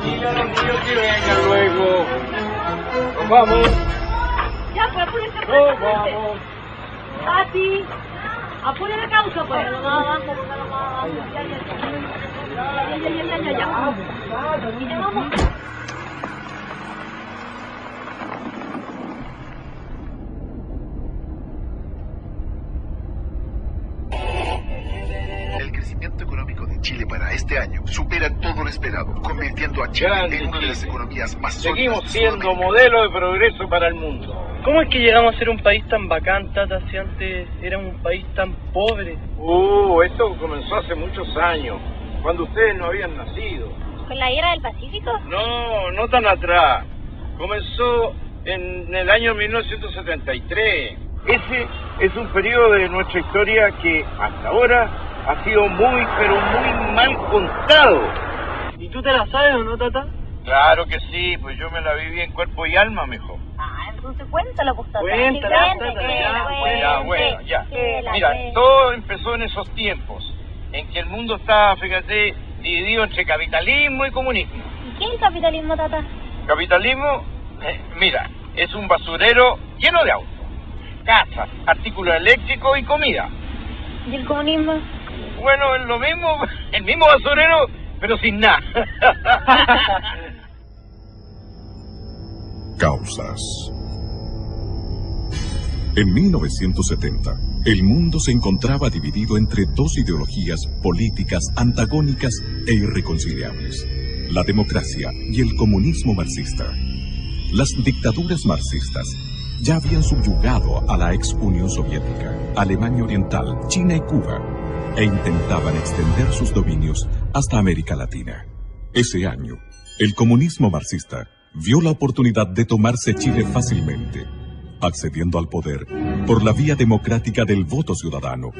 Dile a los niños que vengan luego. Nos vamos. Ya, pues apúrense. Nos vamos. Pati, apure la causa, pues. Ya. Y ya vamos. El crecimiento económico de Chile para este año supera todo lo esperado, convirtiendo a Chile en una de las economías más sólidas. Seguimos siendo modelo de progreso para el mundo. ¿Cómo es que llegamos a ser un país tan bacán, Tata, si antes era un país tan pobre? Esto comenzó hace muchos años, cuando ustedes no habían nacido. ¿Con la guerra del Pacífico? No, no tan atrás. Comenzó en el año 1973. Ese es un periodo de nuestra historia que hasta ahora ha sido muy, pero muy mal contado. ¿Y tú te la sabes o no, Tata? Claro que sí, pues yo me la viví en cuerpo y alma, mijo. Entonces cuéntala, pues, Tata. Cuéntala, Sí, Tata, Ya. Que la Mira, cuente. todo empezó en esos tiempos, en que el mundo estaba, fíjate, dividido entre capitalismo y comunismo. ¿Y qué es el capitalismo, Tata? Capitalismo, mira, es un basurero lleno de autos, casas, artículos eléctricos y comida. ¿Y el comunismo? Bueno, es lo mismo, el mismo basurero, pero sin nada. Causas. En 1970, el mundo se encontraba dividido entre dos ideologías políticas antagónicas e irreconciliables: la democracia y el comunismo marxista. Las dictaduras marxistas ya habían subyugado a la ex Unión Soviética, Alemania Oriental, China y Cuba, e intentaban extender sus dominios hasta América Latina. Ese año, el comunismo marxista vio la oportunidad de tomarse Chile fácilmente, accediendo al poder por la vía democrática del voto ciudadano,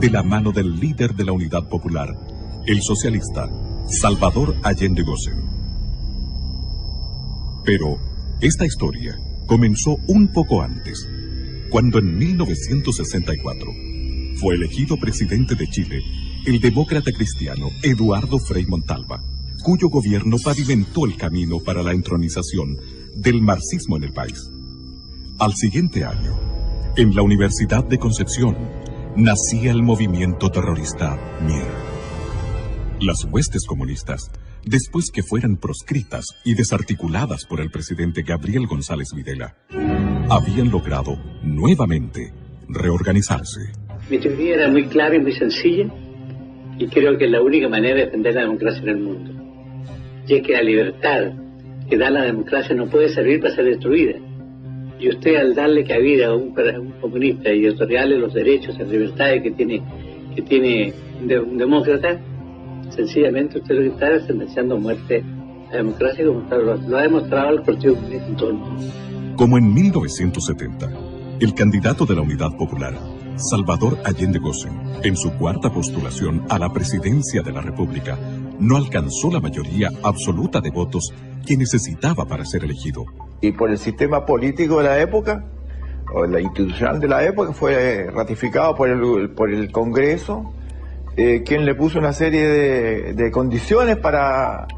de la mano del líder de la Unidad Popular, el socialista Salvador Allende Gossen. Pero esta historia comenzó un poco antes, cuando en 1964 fue elegido presidente de Chile el demócrata cristiano Eduardo Frei Montalva, cuyo gobierno pavimentó el camino para la entronización del marxismo en el país. Al siguiente año, en la Universidad de Concepción, nacía el movimiento terrorista MIR. Las huestes comunistas, después que fueran proscritas y desarticuladas por el presidente Gabriel González Videla, habían logrado nuevamente reorganizarse. Mi teoría era muy clara y muy sencilla, y creo que es la única manera de defender la democracia en el mundo. Y es que la libertad que da la democracia no puede servir para ser destruida. Y usted, al darle cabida a un comunista y otorgarle los derechos y las libertades que tiene un demócrata, sencillamente usted lo que está es sentenciando a muerte a la democracia, como lo ha demostrado el Partido Comunista en todo el mundo. Como en 1970, el candidato de la Unidad Popular, Salvador Allende Gossen, en su cuarta postulación a la presidencia de la República, no alcanzó la mayoría absoluta de votos que necesitaba para ser elegido. Y por el sistema político de la época, o la institucional de la época, fue ratificado por el Congreso, quien le puso una serie de condiciones para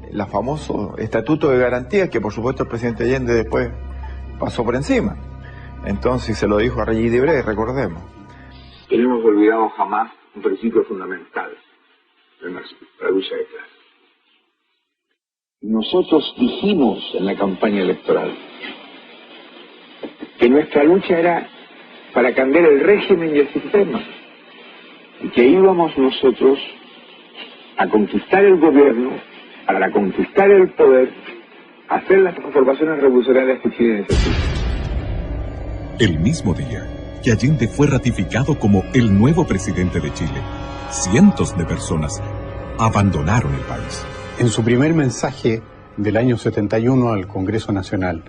el famoso Estatuto de Garantías, que por supuesto el presidente Allende después pasó por encima. Entonces se lo dijo a Regis Debray, recordemos. Que no hemos olvidado jamás un principio fundamental del marxismo, la lucha de clases. Nosotros dijimos en la campaña electoral que nuestra lucha era para cambiar el régimen y el sistema, y que íbamos nosotros a conquistar el gobierno, para conquistar el poder, a hacer las transformaciones revolucionarias que Chile necesita. El mismo día que Allende fue ratificado como el nuevo presidente de Chile, cientos de personas abandonaron el país. En su primer mensaje del año 71 al Congreso Nacional,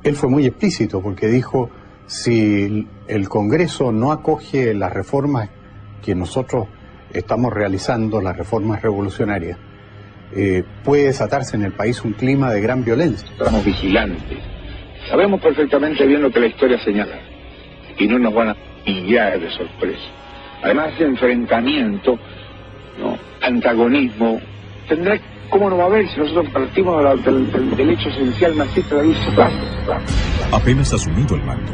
él fue muy explícito porque dijo: si el Congreso no acoge las reformas que nosotros estamos realizando, las reformas revolucionarias, puede desatarse en el país un clima de gran violencia. Estamos vigilantes. Sabemos perfectamente bien lo que la historia señala y no nos van a pillar de sorpresa. Además, ese enfrentamiento, ¿no?, antagonismo, tendrá ¿Cómo no va a haber si nosotros partimos del hecho esencial marxista de irse clase? Apenas asumido el mando,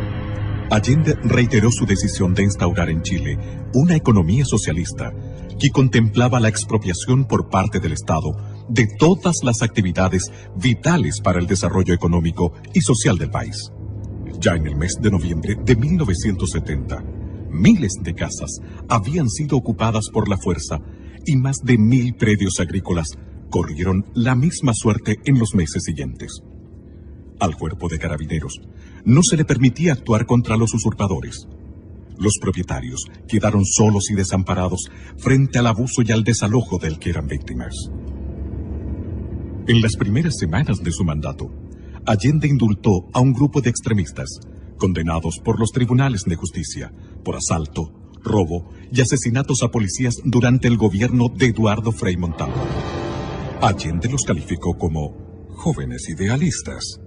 Allende reiteró su decisión de instaurar en Chile una economía socialista que contemplaba la expropiación por parte del Estado de todas las actividades vitales para el desarrollo económico y social del país. Ya en el mes de noviembre de 1970, miles de casas habían sido ocupadas por la fuerza y más de 1000 predios agrícolas corrieron la misma suerte en los meses siguientes. Al cuerpo de carabineros no se le permitía actuar contra los usurpadores. Los propietarios quedaron solos y desamparados frente al abuso y al desalojo del que eran víctimas. En las primeras semanas de su mandato, Allende indultó a un grupo de extremistas, condenados por los tribunales de justicia por asalto, robo y asesinatos a policías durante el gobierno de Eduardo Frei Montalva. Allende los calificó como jóvenes idealistas.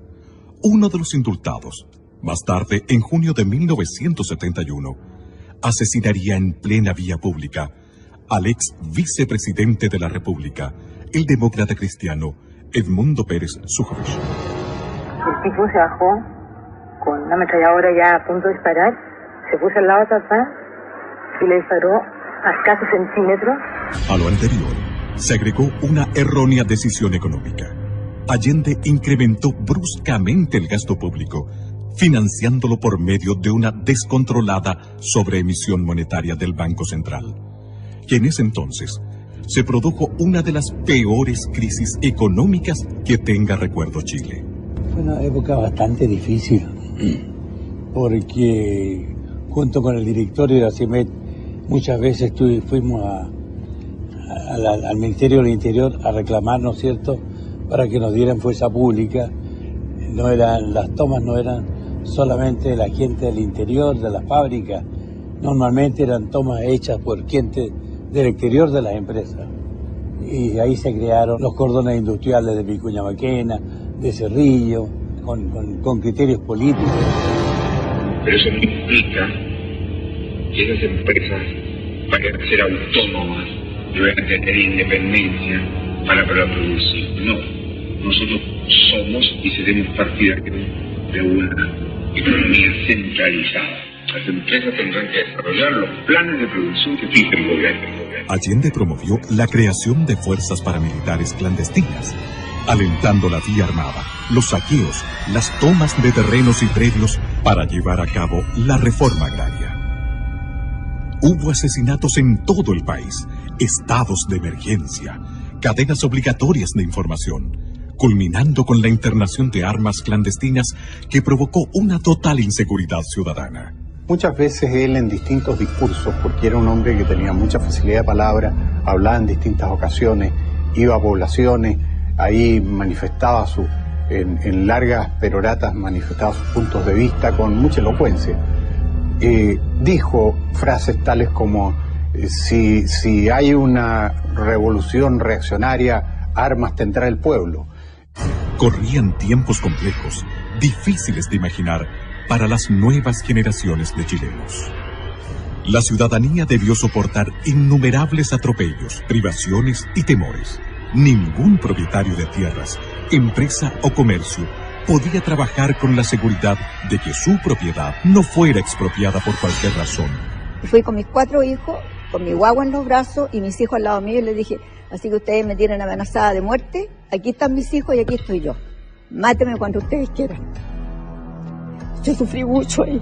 Uno de los indultados, más tarde, en junio de 1971, asesinaría en plena vía pública al ex vicepresidente de la República, el demócrata cristiano Edmundo Pérez Sujovic. El tipo se bajó con una ametralladora ya a punto de disparar, se puso al lado de papá y le disparó a escasos centímetros. A lo anterior, se agregó una errónea decisión económica. Allende incrementó bruscamente el gasto público, financiándolo por medio de una descontrolada sobreemisión monetaria del Banco Central, que en ese entonces se produjo una de las peores crisis económicas que tenga recuerdo Chile. Fue una época bastante difícil, porque junto con el directorio de la CIMET muchas veces fuimos al Ministerio del Interior a reclamar, ¿no es cierto?, para que nos dieran fuerza pública. Las tomas no eran solamente la gente del interior de la fábrica, normalmente eran tomas hechas por gente del exterior de las empresas. Y ahí se crearon los cordones industriales de Vicuña Maquena, de Cerrillo, con criterios políticos. Pero eso no implica que esas empresas vayan a ser autónomas y vayan a tener independencia para producir. No. Nosotros somos y seremos partidarios de una economía centralizada. Las empresas tendrán que desarrollar los planes de producción que fije el gobierno. Allende promovió la creación de fuerzas paramilitares clandestinas, alentando la vía armada, los saqueos, las tomas de terrenos y predios para llevar a cabo la reforma agraria. Hubo asesinatos en todo el país, estados de emergencia, cadenas obligatorias de información, culminando con la internación de armas clandestinas que provocó una total inseguridad ciudadana. Muchas veces él en distintos discursos, porque era un hombre que tenía mucha facilidad de palabra, hablaba en distintas ocasiones, iba a poblaciones, ahí manifestaba en largas peroratas manifestaba sus puntos de vista con mucha elocuencia. Dijo frases tales como si hay una revolución reaccionaria, armas tendrá el pueblo. Corrían tiempos complejos, difíciles de imaginar para las nuevas generaciones de chilenos. La ciudadanía debió soportar innumerables atropellos, privaciones y temores. Ningún propietario de tierras, empresa o comercio podía trabajar con la seguridad de que su propiedad no fuera expropiada por cualquier razón. Fui con mis 4 hijos, con mi guagua en los brazos y mis hijos al lado mío y les dije, así que ustedes me tienen amenazada de muerte, aquí están mis hijos y aquí estoy yo. Mátenme cuando ustedes quieran. Yo sufrí mucho ahí.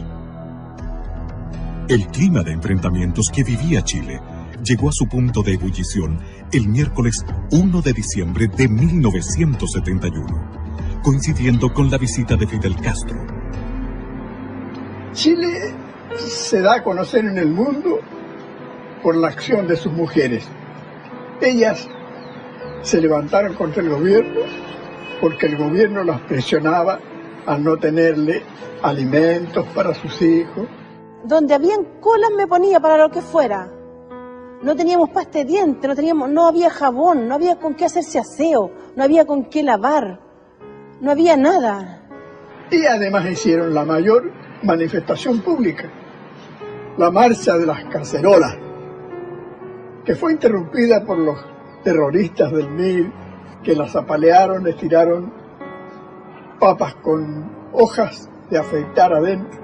El clima de enfrentamientos que vivía Chile llegó a su punto de ebullición el miércoles 1 de diciembre de 1971, coincidiendo con la visita de Fidel Castro. Chile se da a conocer en el mundo por la acción de sus mujeres. Ellas se levantaron contra el gobierno porque el gobierno las presionaba a no tenerle alimentos para sus hijos. Donde habían colas me ponía para lo que fuera. No teníamos pasta de dientes, no había jabón, no había con qué hacerse aseo, no había con qué lavar, no había nada. Y además hicieron la mayor manifestación pública, la marcha de las cacerolas, que fue interrumpida por los terroristas del MIR que las apalearon, les tiraron papas con hojas de afeitar adentro,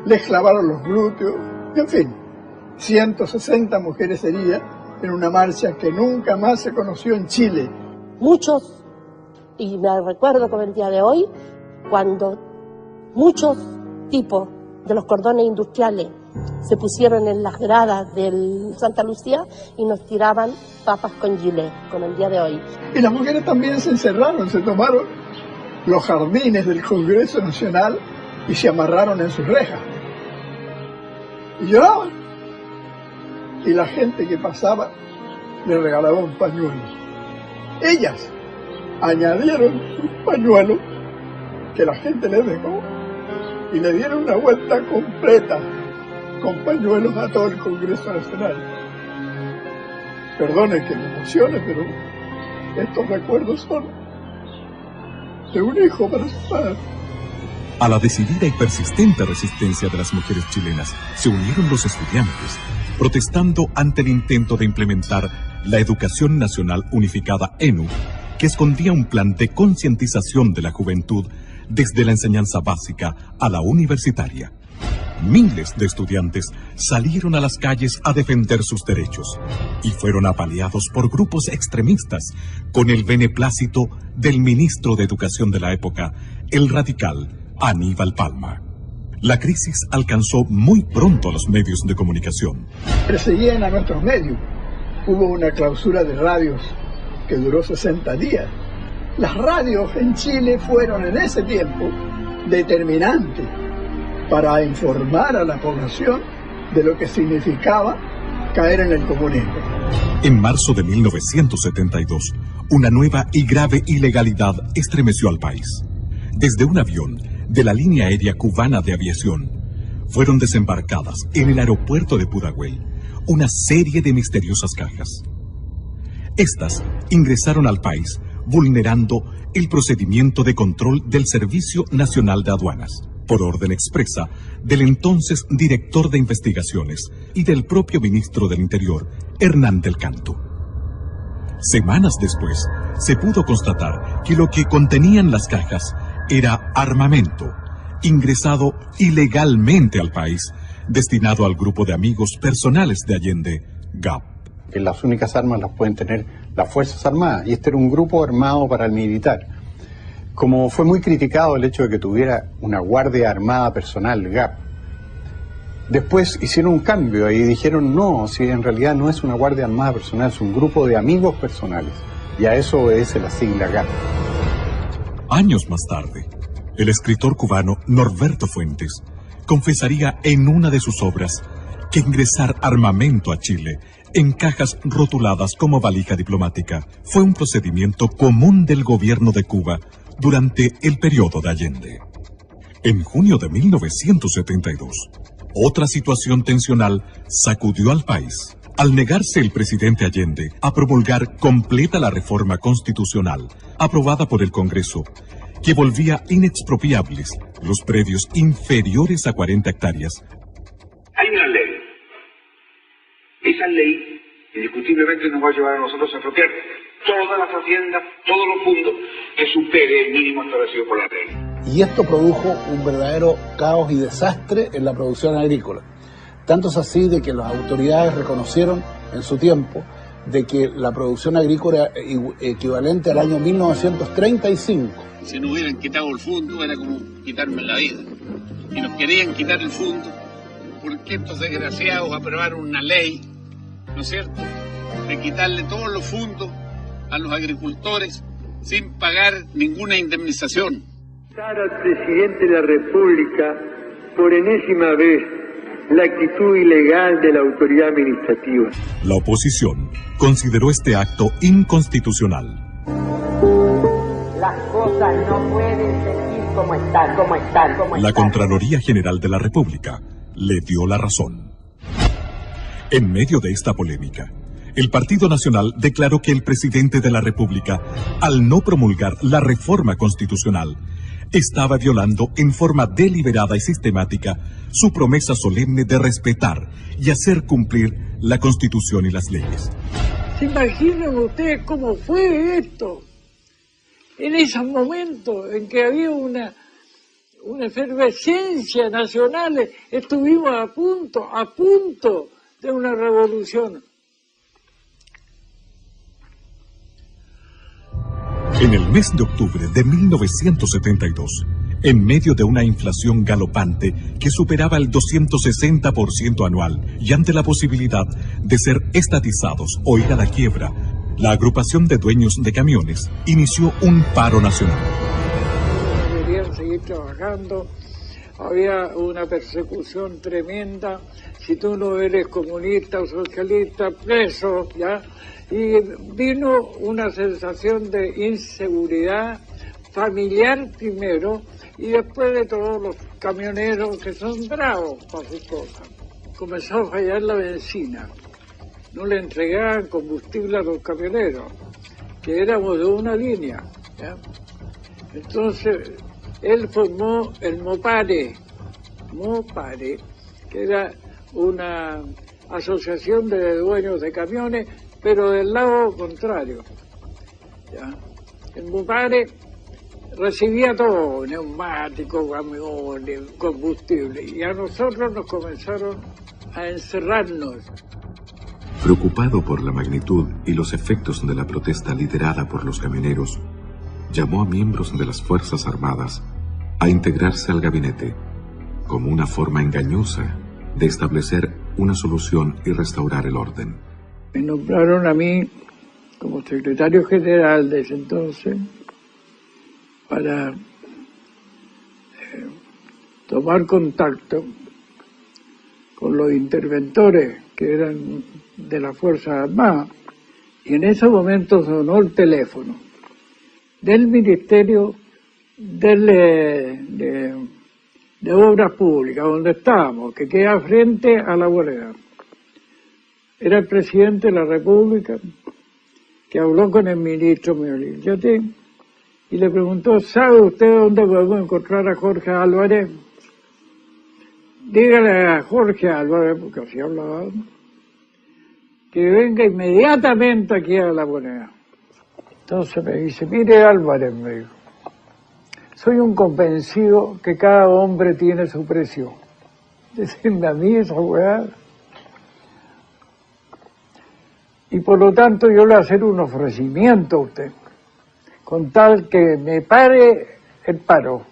les clavaron los glúteos, en fin, 160 mujeres heridas en una marcha que nunca más se conoció en Chile. Muchos, y me recuerdo como el día de hoy, cuando muchos tipos de los cordones industriales se pusieron en las gradas del Santa Lucía y nos tiraban papas con gilet, como el día de hoy. Y las mujeres también se encerraron, se tomaron los jardines del Congreso Nacional y se amarraron en sus rejas. Y lloraban. Y la gente que pasaba le regalaba un pañuelo. Ellas añadieron un pañuelo que la gente les dejó y le dieron una vuelta completa con pañuelos a todo el Congreso Nacional. Perdone que me emocione, pero estos recuerdos son de un hijo para su padre. A la decidida y persistente resistencia de las mujeres chilenas se unieron los estudiantes, protestando ante el intento de implementar la Educación Nacional Unificada ENU, que escondía un plan de concientización de la juventud desde la enseñanza básica a la universitaria. Miles de estudiantes salieron a las calles a defender sus derechos y fueron apaleados por grupos extremistas con el beneplácito del ministro de Educación de la época, el radical Aníbal Palma. La crisis alcanzó muy pronto a los medios de comunicación. Perseguían a nuestros medios. Hubo una clausura de radios que duró 60 días. Las radios en Chile fueron en ese tiempo determinantes para informar a la población de lo que significaba caer en el comunismo. En marzo de 1972, una nueva y grave ilegalidad estremeció al país. Desde un avión de la línea aérea cubana de aviación, fueron desembarcadas en el aeropuerto de Pudahuel una serie de misteriosas cajas. Estas ingresaron al país vulnerando el procedimiento de control del Servicio Nacional de Aduanas, por orden expresa del entonces director de investigaciones y del propio ministro del Interior, Hernán del Canto. Semanas después, se pudo constatar que lo que contenían las cajas era armamento, ingresado ilegalmente al país, destinado al grupo de amigos personales de Allende, GAP. Que las únicas armas las pueden tener las Fuerzas Armadas, y este era un grupo armado paramilitar. Como fue muy criticado el hecho de que tuviera una Guardia Armada personal, GAP, después hicieron un cambio y dijeron no, si en realidad no es una Guardia Armada personal, es un grupo de amigos personales, y a eso obedece la sigla GAP. Años más tarde, el escritor cubano Norberto Fuentes confesaría en una de sus obras que ingresar armamento a Chile en cajas rotuladas como valija diplomática fue un procedimiento común del gobierno de Cuba durante el periodo de Allende. En junio de 1972, otra situación tensional sacudió al país al negarse el presidente Allende a promulgar completa la reforma constitucional aprobada por el Congreso, que volvía inexpropiables los predios inferiores a 40 hectáreas. Hay una ley. Esa ley indiscutiblemente nos va a llevar a nosotros a expropiar todas las haciendas, todos los fondos que supere el mínimo establecido por la ley. Y esto produjo un verdadero caos y desastre en la producción agrícola. Tanto es así de que las autoridades reconocieron en su tiempo de que la producción agrícola era equivalente al año 1935. Si no hubieran quitado el fondo era como quitarme la vida. Y nos querían quitar el fondo porque estos desgraciados aprobaron una ley, ¿no es cierto?, de quitarle todos los fondos a los agricultores sin pagar ninguna indemnización. Al presidente de la República por enésima vez la actitud ilegal de la autoridad administrativa. La oposición consideró este acto inconstitucional. Las cosas no pueden seguir como están. La Contraloría General de la República le dio la razón. En medio de esta polémica, el Partido Nacional declaró que el presidente de la República, al no promulgar la reforma constitucional, estaba violando en forma deliberada y sistemática su promesa solemne de respetar y hacer cumplir la Constitución y las leyes. ¿Se imaginan ustedes cómo fue esto? En esos momentos en que había una efervescencia nacional, estuvimos a punto de una revolución. En el mes de octubre de 1972, en medio de una inflación galopante que superaba el 260% anual y ante la posibilidad de ser estatizados o ir a la quiebra, la agrupación de dueños de camiones inició un paro nacional. Querían seguir trabajando, había una persecución tremenda, si tú no eres comunista o socialista, preso, ¿ya? Y vino una sensación de inseguridad familiar primero, y después de todos los camioneros que son bravos para sus cosas. Comenzó a fallar la benzina. No le entregaban combustible a los camioneros, que éramos de una línea, ¿ya? Entonces, él formó el Mopare, que era una asociación de dueños de camiones, pero del lado contrario, ¿ya? El Mopare recibía todo, neumáticos, camiones, combustible, y a nosotros nos comenzaron a encerrarnos. Preocupado por la magnitud y los efectos de la protesta liderada por los camioneros, llamó a miembros de las Fuerzas Armadas a integrarse al gabinete, como una forma engañosa de establecer una solución y restaurar el orden. Me nombraron a mí como secretario general de ese entonces para tomar contacto con los interventores que eran de las Fuerzas Armadas, y en ese momento sonó el teléfono del Ministerio de Obras Públicas, donde estábamos, que queda frente a la Bolera. Era el presidente de la República que habló con el ministro Miolillate y le preguntó: ¿sabe usted dónde podemos encontrar a Jorge Álvarez? Dígale a Jorge Álvarez, porque así hablaba, que venga inmediatamente aquí a la Moneda. Entonces me dice: mire Álvarez, me dijo, soy un convencido que cada hombre tiene su precio. Decirme a mí esa weá. Y por lo tanto yo le voy a hacer un ofrecimiento a usted, con tal que me pare el paro.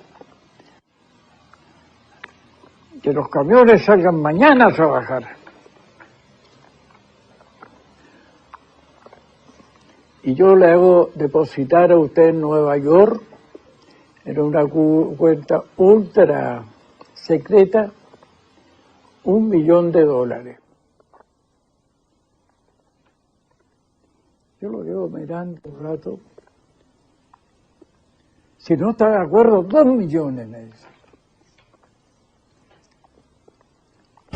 Que los camiones salgan mañana a trabajar. Y yo le hago depositar a usted en Nueva York, en una cuenta ultra secreta, $1 millón. Yo lo llevo mirando un rato. Si no está de acuerdo, 2 millones me dice.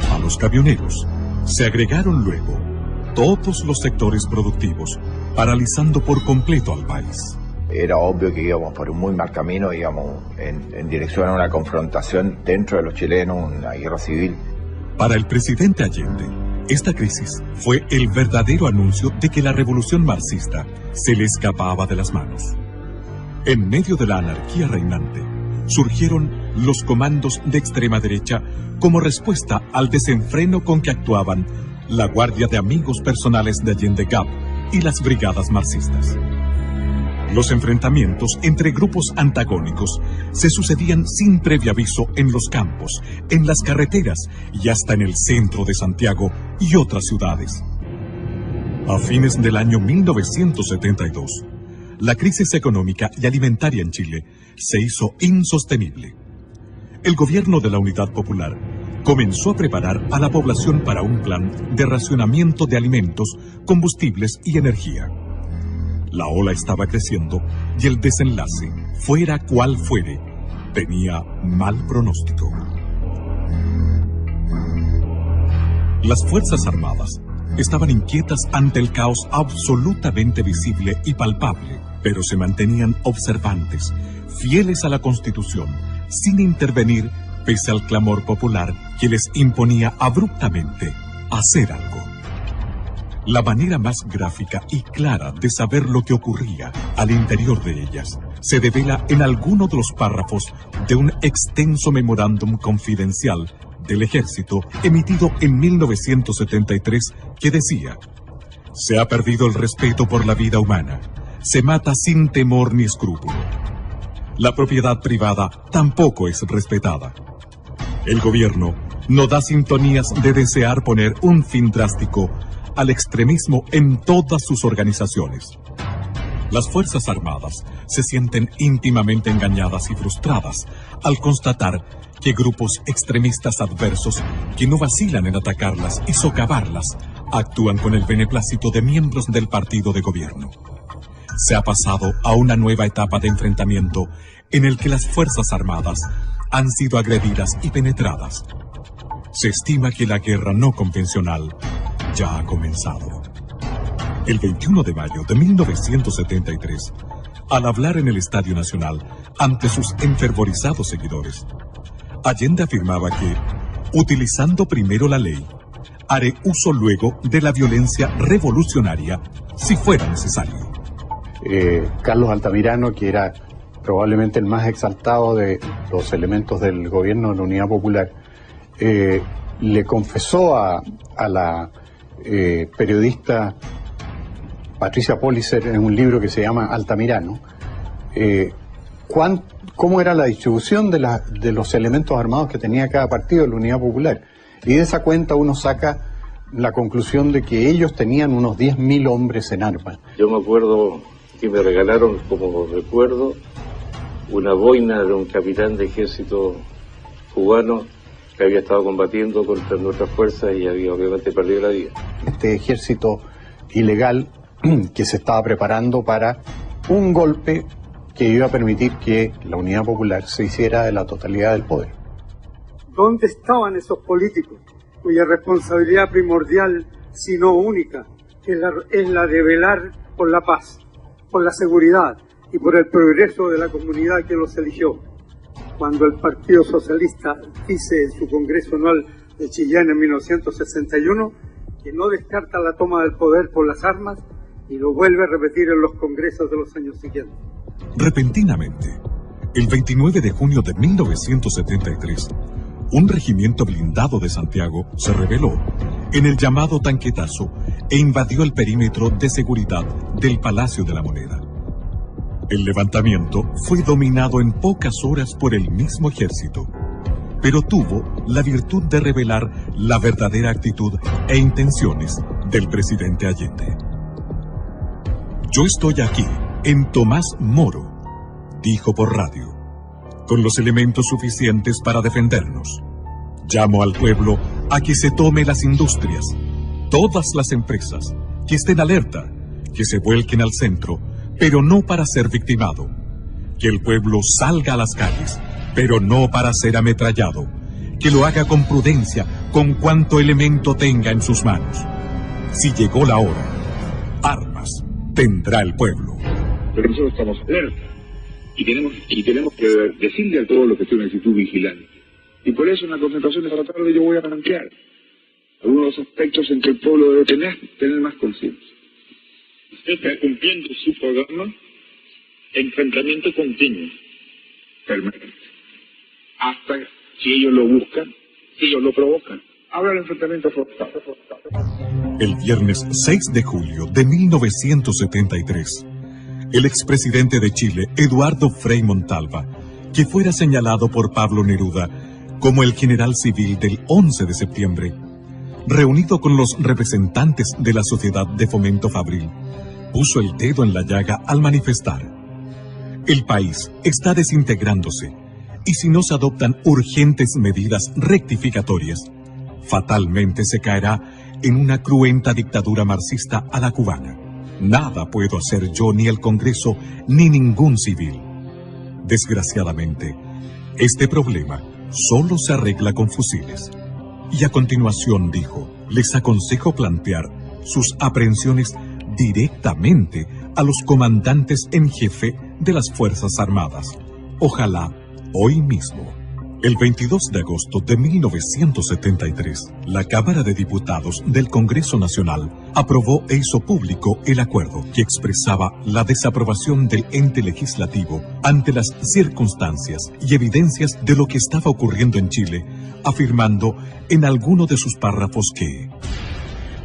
A los camioneros se agregaron luego todos los sectores productivos, paralizando por completo al país. Era obvio que íbamos por un muy mal camino, íbamos en dirección a una confrontación dentro de los chilenos, una guerra civil. Para el presidente Allende, esta crisis fue el verdadero anuncio de que la revolución marxista se le escapaba de las manos. En medio de la anarquía reinante, surgieron los comandos de extrema derecha como respuesta al desenfreno con que actuaban la Guardia de Amigos Personales de Allende GAP y las brigadas marxistas. Los enfrentamientos entre grupos antagónicos se sucedían sin previo aviso en los campos, en las carreteras y hasta en el centro de Santiago y otras ciudades. A fines del año 1972, la crisis económica y alimentaria en Chile se hizo insostenible. El gobierno de la Unidad Popular comenzó a preparar a la población para un plan de racionamiento de alimentos, combustibles y energía. La ola estaba creciendo y el desenlace, fuera cual fuere, tenía mal pronóstico. Las Fuerzas Armadas estaban inquietas ante el caos absolutamente visible y palpable, pero se mantenían observantes, fieles a la Constitución, sin intervenir pese al clamor popular que les imponía abruptamente hacer algo. La manera más gráfica y clara de saber lo que ocurría al interior de ellas se devela en alguno de los párrafos de un extenso memorándum confidencial del ejército emitido en 1973 que decía: se ha perdido el respeto por la vida humana, se mata sin temor ni escrúpulo. La propiedad privada tampoco es respetada. El gobierno no da sintonías de desear poner un fin drástico al extremismo en todas sus organizaciones. Las Fuerzas Armadas se sienten íntimamente engañadas y frustradas al constatar que grupos extremistas adversos que no vacilan en atacarlas y socavarlas actúan con el beneplácito de miembros del partido de gobierno. Se ha pasado a una nueva etapa de enfrentamiento en el que las Fuerzas Armadas han sido agredidas y penetradas. Se estima que la guerra no convencional ya ha comenzado. El 21 de mayo de 1973, al hablar en el Estadio Nacional ante sus enfervorizados seguidores, Allende afirmaba que, utilizando primero la ley, haré uso luego de la violencia revolucionaria si fuera necesario. Carlos Altamirano, que era probablemente el más exaltado de los elementos del gobierno de la Unidad Popular, le confesó a la periodista Patricia Pollicer en un libro que se llama Altamirano, cómo era la distribución de los elementos armados que tenía cada partido de la Unidad Popular. Y de esa cuenta uno saca la conclusión de que ellos tenían unos 10.000 hombres en armas. Yo me acuerdo que me regalaron, como recuerdo, una boina de un capitán de ejército cubano que había estado combatiendo contra nuestras fuerzas y había obviamente perdido la vida. Este ejército ilegal que se estaba preparando para un golpe que iba a permitir que la Unidad Popular se hiciera de la totalidad del poder. ¿Dónde estaban esos políticos cuya responsabilidad primordial, si no única, es la de velar por la paz, por la seguridad y por el progreso de la comunidad que los eligió? Cuando el Partido Socialista dice en su Congreso Anual de Chillán en 1961 que no descarta la toma del poder por las armas y lo vuelve a repetir en los congresos de los años siguientes. Repentinamente, el 29 de junio de 1973, un regimiento blindado de Santiago se rebeló en el llamado Tanquetazo e invadió el perímetro de seguridad del Palacio de la Moneda. El levantamiento fue dominado en pocas horas por el mismo ejército, pero tuvo la virtud de revelar la verdadera actitud e intenciones del presidente Allende. Yo estoy aquí, en Tomás Moro, dijo por radio, con los elementos suficientes para defendernos. Llamo al pueblo a que se tome las industrias, todas las empresas, que estén alerta, que se vuelquen al centro, pero no para ser victimado. Que el pueblo salga a las calles, pero no para ser ametrallado. Que lo haga con prudencia, con cuanto elemento tenga en sus manos. Si llegó la hora, armas tendrá el pueblo. Pero nosotros estamos alerta y tenemos que decirle al pueblo que esté en una actitud vigilante. Y por eso en la concentración de esta tarde yo voy a plantear algunos de los aspectos en que el pueblo debe tener más conciencia. Usted está cumpliendo su programa, enfrentamiento continuo, permanente, hasta si ellos lo buscan, si ellos lo provocan. Ahora el enfrentamiento frontal. El viernes 6 de julio de 1973, el expresidente de Chile, Eduardo Frei Montalva, que fuera señalado por Pablo Neruda como el general civil del 11 de septiembre, reunido con los representantes de la Sociedad de Fomento Fabril, puso el dedo en la llaga al manifestar: el país está desintegrándose y si no se adoptan urgentes medidas rectificatorias, fatalmente se caerá en una cruenta dictadura marxista a la cubana. Nada puedo hacer yo, ni el Congreso, ni ningún civil. Desgraciadamente, este problema solo se arregla con fusiles. Y a continuación dijo: les aconsejo plantear sus aprehensiones directamente a los comandantes en jefe de las Fuerzas Armadas. Ojalá hoy mismo. El 22 de agosto de 1973, la Cámara de Diputados del Congreso Nacional aprobó e hizo público el acuerdo que expresaba la desaprobación del ente legislativo ante las circunstancias y evidencias de lo que estaba ocurriendo en Chile, afirmando en alguno de sus párrafos que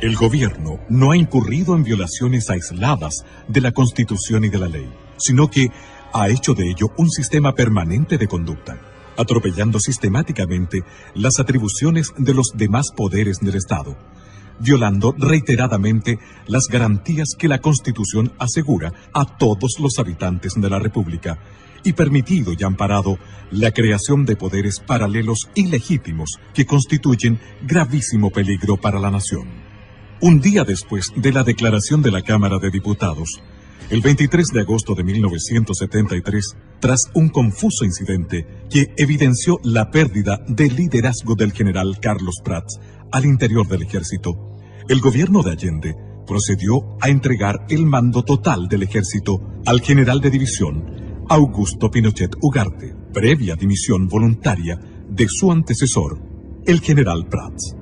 el gobierno no ha incurrido en violaciones aisladas de la Constitución y de la ley, sino que ha hecho de ello un sistema permanente de conducta, atropellando sistemáticamente las atribuciones de los demás poderes del Estado, violando reiteradamente las garantías que la Constitución asegura a todos los habitantes de la República y permitido y amparado la creación de poderes paralelos ilegítimos que constituyen gravísimo peligro para la nación. Un día después de la declaración de la Cámara de Diputados, el 23 de agosto de 1973, tras un confuso incidente que evidenció la pérdida del liderazgo del general Carlos Prats al interior del ejército, el gobierno de Allende procedió a entregar el mando total del ejército al general de división Augusto Pinochet Ugarte, previa dimisión voluntaria de su antecesor, el general Prats.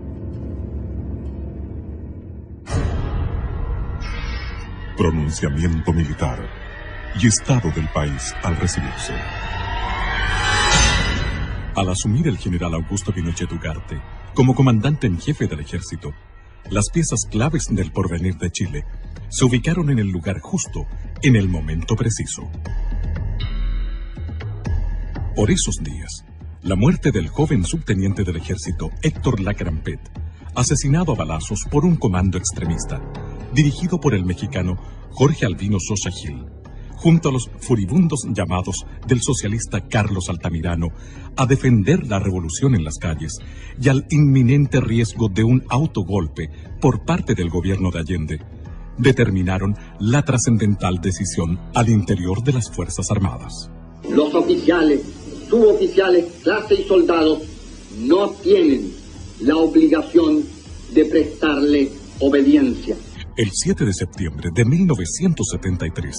Pronunciamiento militar y estado del país al recibirse. Al asumir el general Augusto Pinochet Ugarte como comandante en jefe del ejército, las piezas claves del porvenir de Chile se ubicaron en el lugar justo, en el momento preciso. Por esos días, la muerte del joven subteniente del ejército Héctor Lacrampet, asesinado a balazos por un comando extremista, dirigido por el mexicano Jorge Albino Sosa Gil, junto a los furibundos llamados del socialista Carlos Altamirano a defender la revolución en las calles y al inminente riesgo de un autogolpe por parte del gobierno de Allende, determinaron la trascendental decisión al interior de las Fuerzas Armadas. Los oficiales, suboficiales, clase y soldados no tienen la obligación de prestarle obediencia. El 7 de septiembre de 1973,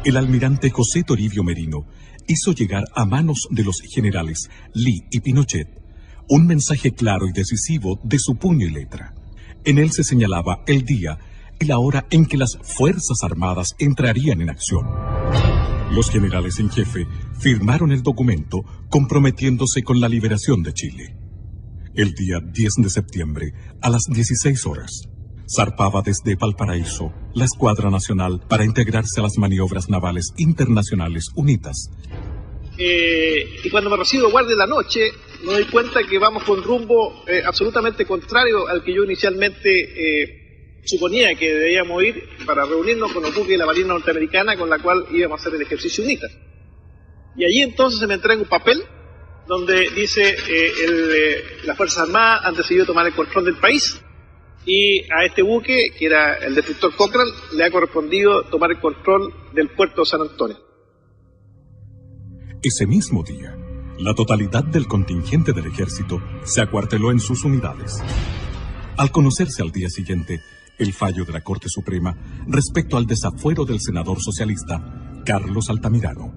el almirante José Toribio Merino hizo llegar a manos de los generales Lee y Pinochet un mensaje claro y decisivo de su puño y letra. En él se señalaba el día y la hora en que las Fuerzas Armadas entrarían en acción. Los generales en jefe firmaron el documento comprometiéndose con la liberación de Chile. El día 10 de septiembre, a las 16 horas, zarpaba desde Valparaíso la Escuadra Nacional para integrarse a las maniobras navales internacionales UNITAS. Y cuando me recibo de guardia de la noche, me doy cuenta que vamos con rumbo absolutamente contrario al que yo inicialmente suponía que debíamos ir para reunirnos con los buques de la Marina Norteamericana con la cual íbamos a hacer el ejercicio UNITAS. Y allí entonces se me entrega un papel donde dice las Fuerzas Armadas han decidido tomar el control del país. Y a este buque, que era el destructor Cochrane, le ha correspondido tomar el control del puerto de San Antonio. Ese mismo día, la totalidad del contingente del ejército se acuarteló en sus unidades. Al conocerse al día siguiente el fallo de la Corte Suprema respecto al desafuero del senador socialista Carlos Altamirano.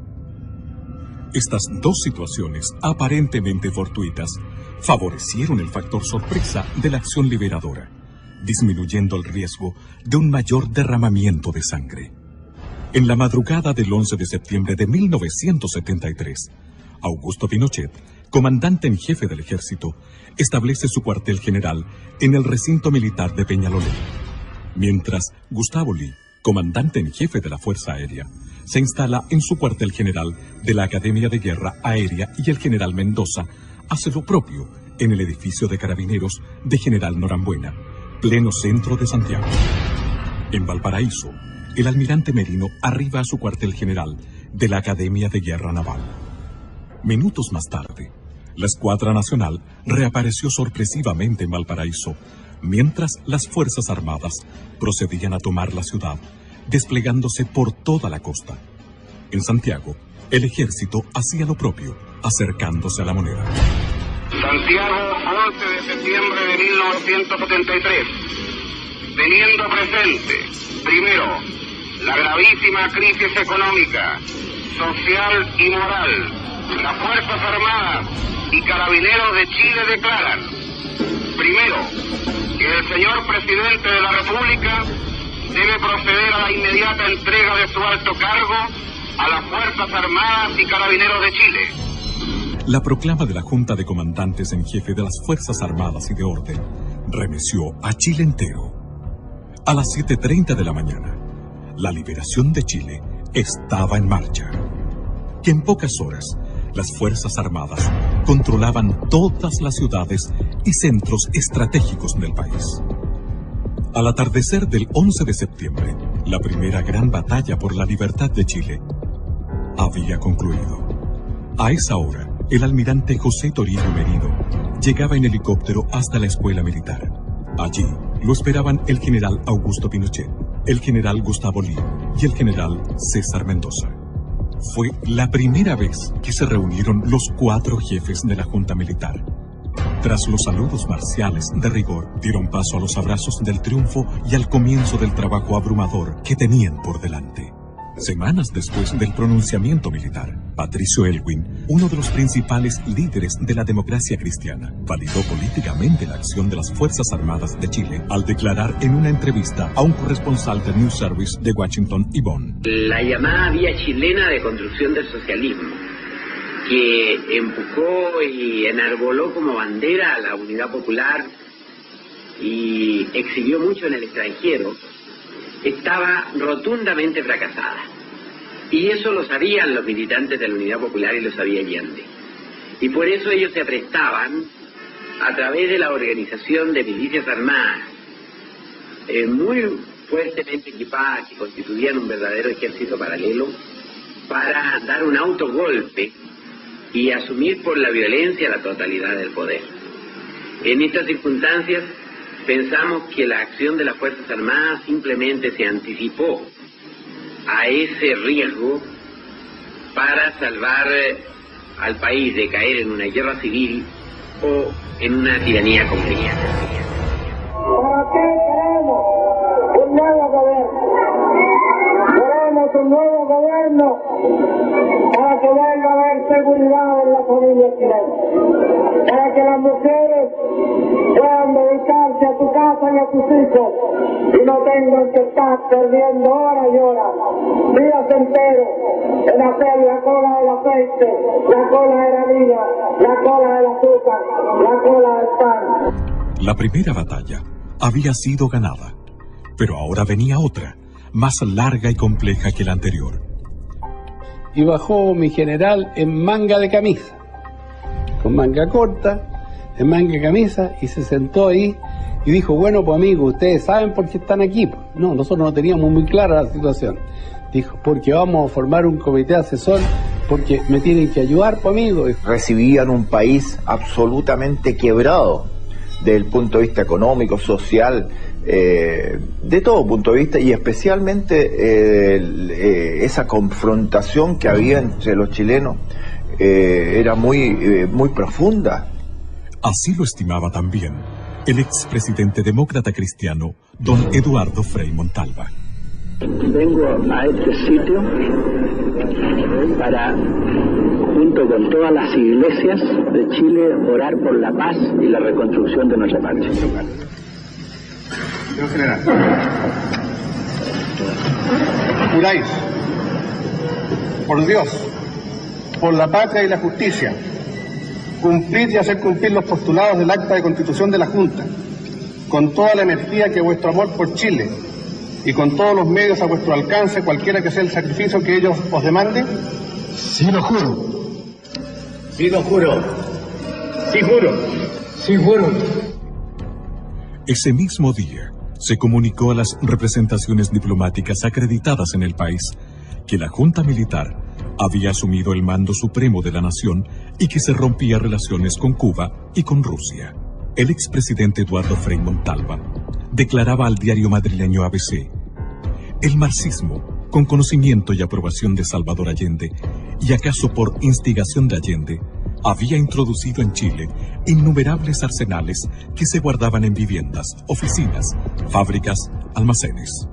Estas dos situaciones aparentemente fortuitas favorecieron el factor sorpresa de la acción liberadora, disminuyendo el riesgo de un mayor derramamiento de sangre. En la madrugada del 11 de septiembre de 1973, Augusto Pinochet, comandante en jefe del ejército, establece su cuartel general en el recinto militar de Peñalolén, mientras Gustavo Lee, comandante en jefe de la Fuerza Aérea, se instala en su cuartel general de la Academia de Guerra Aérea y el general Mendoza hace lo propio en el edificio de carabineros de General Norambuena, pleno centro de Santiago. En Valparaíso, el almirante Merino arriba a su cuartel general de la Academia de Guerra Naval. Minutos más tarde, la Escuadra Nacional reapareció sorpresivamente en Valparaíso, mientras las Fuerzas Armadas procedían a tomar la ciudad, desplegándose por toda la costa. En Santiago, el ejército hacía lo propio, acercándose a la Moneda. Santiago, 11 de septiembre de 1973. Teniendo presente, primero, la gravísima crisis económica, social y moral Las Fuerzas Armadas y Carabineros de Chile declaran, primero, que el señor presidente de la República debe proceder a la inmediata entrega de su alto cargo a las Fuerzas Armadas y Carabineros de Chile. La proclama de la Junta de Comandantes en Jefe de las Fuerzas Armadas y de Orden remeció a Chile entero. A las 7:30 de la mañana, la liberación de Chile estaba en marcha. Que en pocas horas, las Fuerzas Armadas controlaban todas las ciudades y centros estratégicos del país. Al atardecer del 11 de septiembre, la primera gran batalla por la libertad de Chile había concluido. A esa hora, el almirante José Toribio Merino llegaba en helicóptero hasta la escuela militar. Allí lo esperaban el general Augusto Pinochet, el general Gustavo Lee y el general César Mendoza. Fue la primera vez que se reunieron los 4 jefes de la Junta Militar. Tras los saludos marciales de rigor, dieron paso a los abrazos del triunfo y al comienzo del trabajo abrumador que tenían por delante. Semanas después del pronunciamiento militar, Patricio Elwin, uno de los principales líderes de la democracia cristiana, validó políticamente la acción de las Fuerzas Armadas de Chile al declarar en una entrevista a un corresponsal del News Service de Washington y Bonn. La llamada vía chilena de construcción del socialismo, que empujó y enarboló como bandera a la unidad popular y exhibió mucho en el extranjero, estaba rotundamente fracasada. Y eso lo sabían los militantes de la Unidad Popular y lo sabía Allende. Y por eso ellos se aprestaban, a través de la organización de milicias armadas, muy fuertemente equipadas, que constituían un verdadero ejército paralelo, para dar un autogolpe y asumir por la violencia la totalidad del poder. En estas circunstancias, pensamos que la acción de las Fuerzas Armadas simplemente se anticipó a ese riesgo para salvar al país de caer en una guerra civil o en una tiranía completa. ¿Para qué queremos un nuevo gobierno? Queremos un nuevo gobierno para que venga a haber seguridad en la familia chilena, para que las mujeres puedan dedicarse a tu casa y a tus hijos y no tengan que estar perdiendo horas y horas, días enteros en hacer la cola del aceite, la cola de la harina, la cola del azúcar, la cola del pan. La primera batalla había sido ganada, pero ahora venía otra, más larga y compleja que la anterior. Y bajó mi general en manga de camisa, con manga corta, en manga de camisa, y se sentó ahí y dijo, bueno, pues amigos, ustedes saben por qué están aquí. No, nosotros no teníamos muy clara la situación. Dijo, porque vamos a formar un comité asesor, porque me tienen que ayudar, pues amigos. Recibían un país absolutamente quebrado, desde el punto de vista económico, social, de todo punto de vista, y especialmente esa confrontación que había entre los chilenos era muy profunda. Así lo estimaba también el expresidente demócrata cristiano don Eduardo Frei Montalva. Vengo a este sitio para, junto con todas las iglesias de Chile, orar por la paz y la reconstrucción de nuestra patria. Señor general, juráis por Dios, por la patria y la justicia, cumplir y hacer cumplir los postulados del acta de constitución de la Junta, con toda la energía que vuestro amor por Chile y con todos los medios a vuestro alcance, cualquiera que sea el sacrificio que ellos os demanden? Sí lo juro. Sí lo juro. Sí juro. Sí juro. Ese mismo día se comunicó a las representaciones diplomáticas acreditadas en el país que la Junta Militar había asumido el mando supremo de la nación y que se rompía relaciones con Cuba y con Rusia. El expresidente Eduardo Frei Montalva declaraba al diario madrileño ABC: el marxismo, con conocimiento y aprobación de Salvador Allende, y acaso por instigación de Allende, había introducido en Chile innumerables arsenales que se guardaban en viviendas, oficinas, fábricas, almacenes.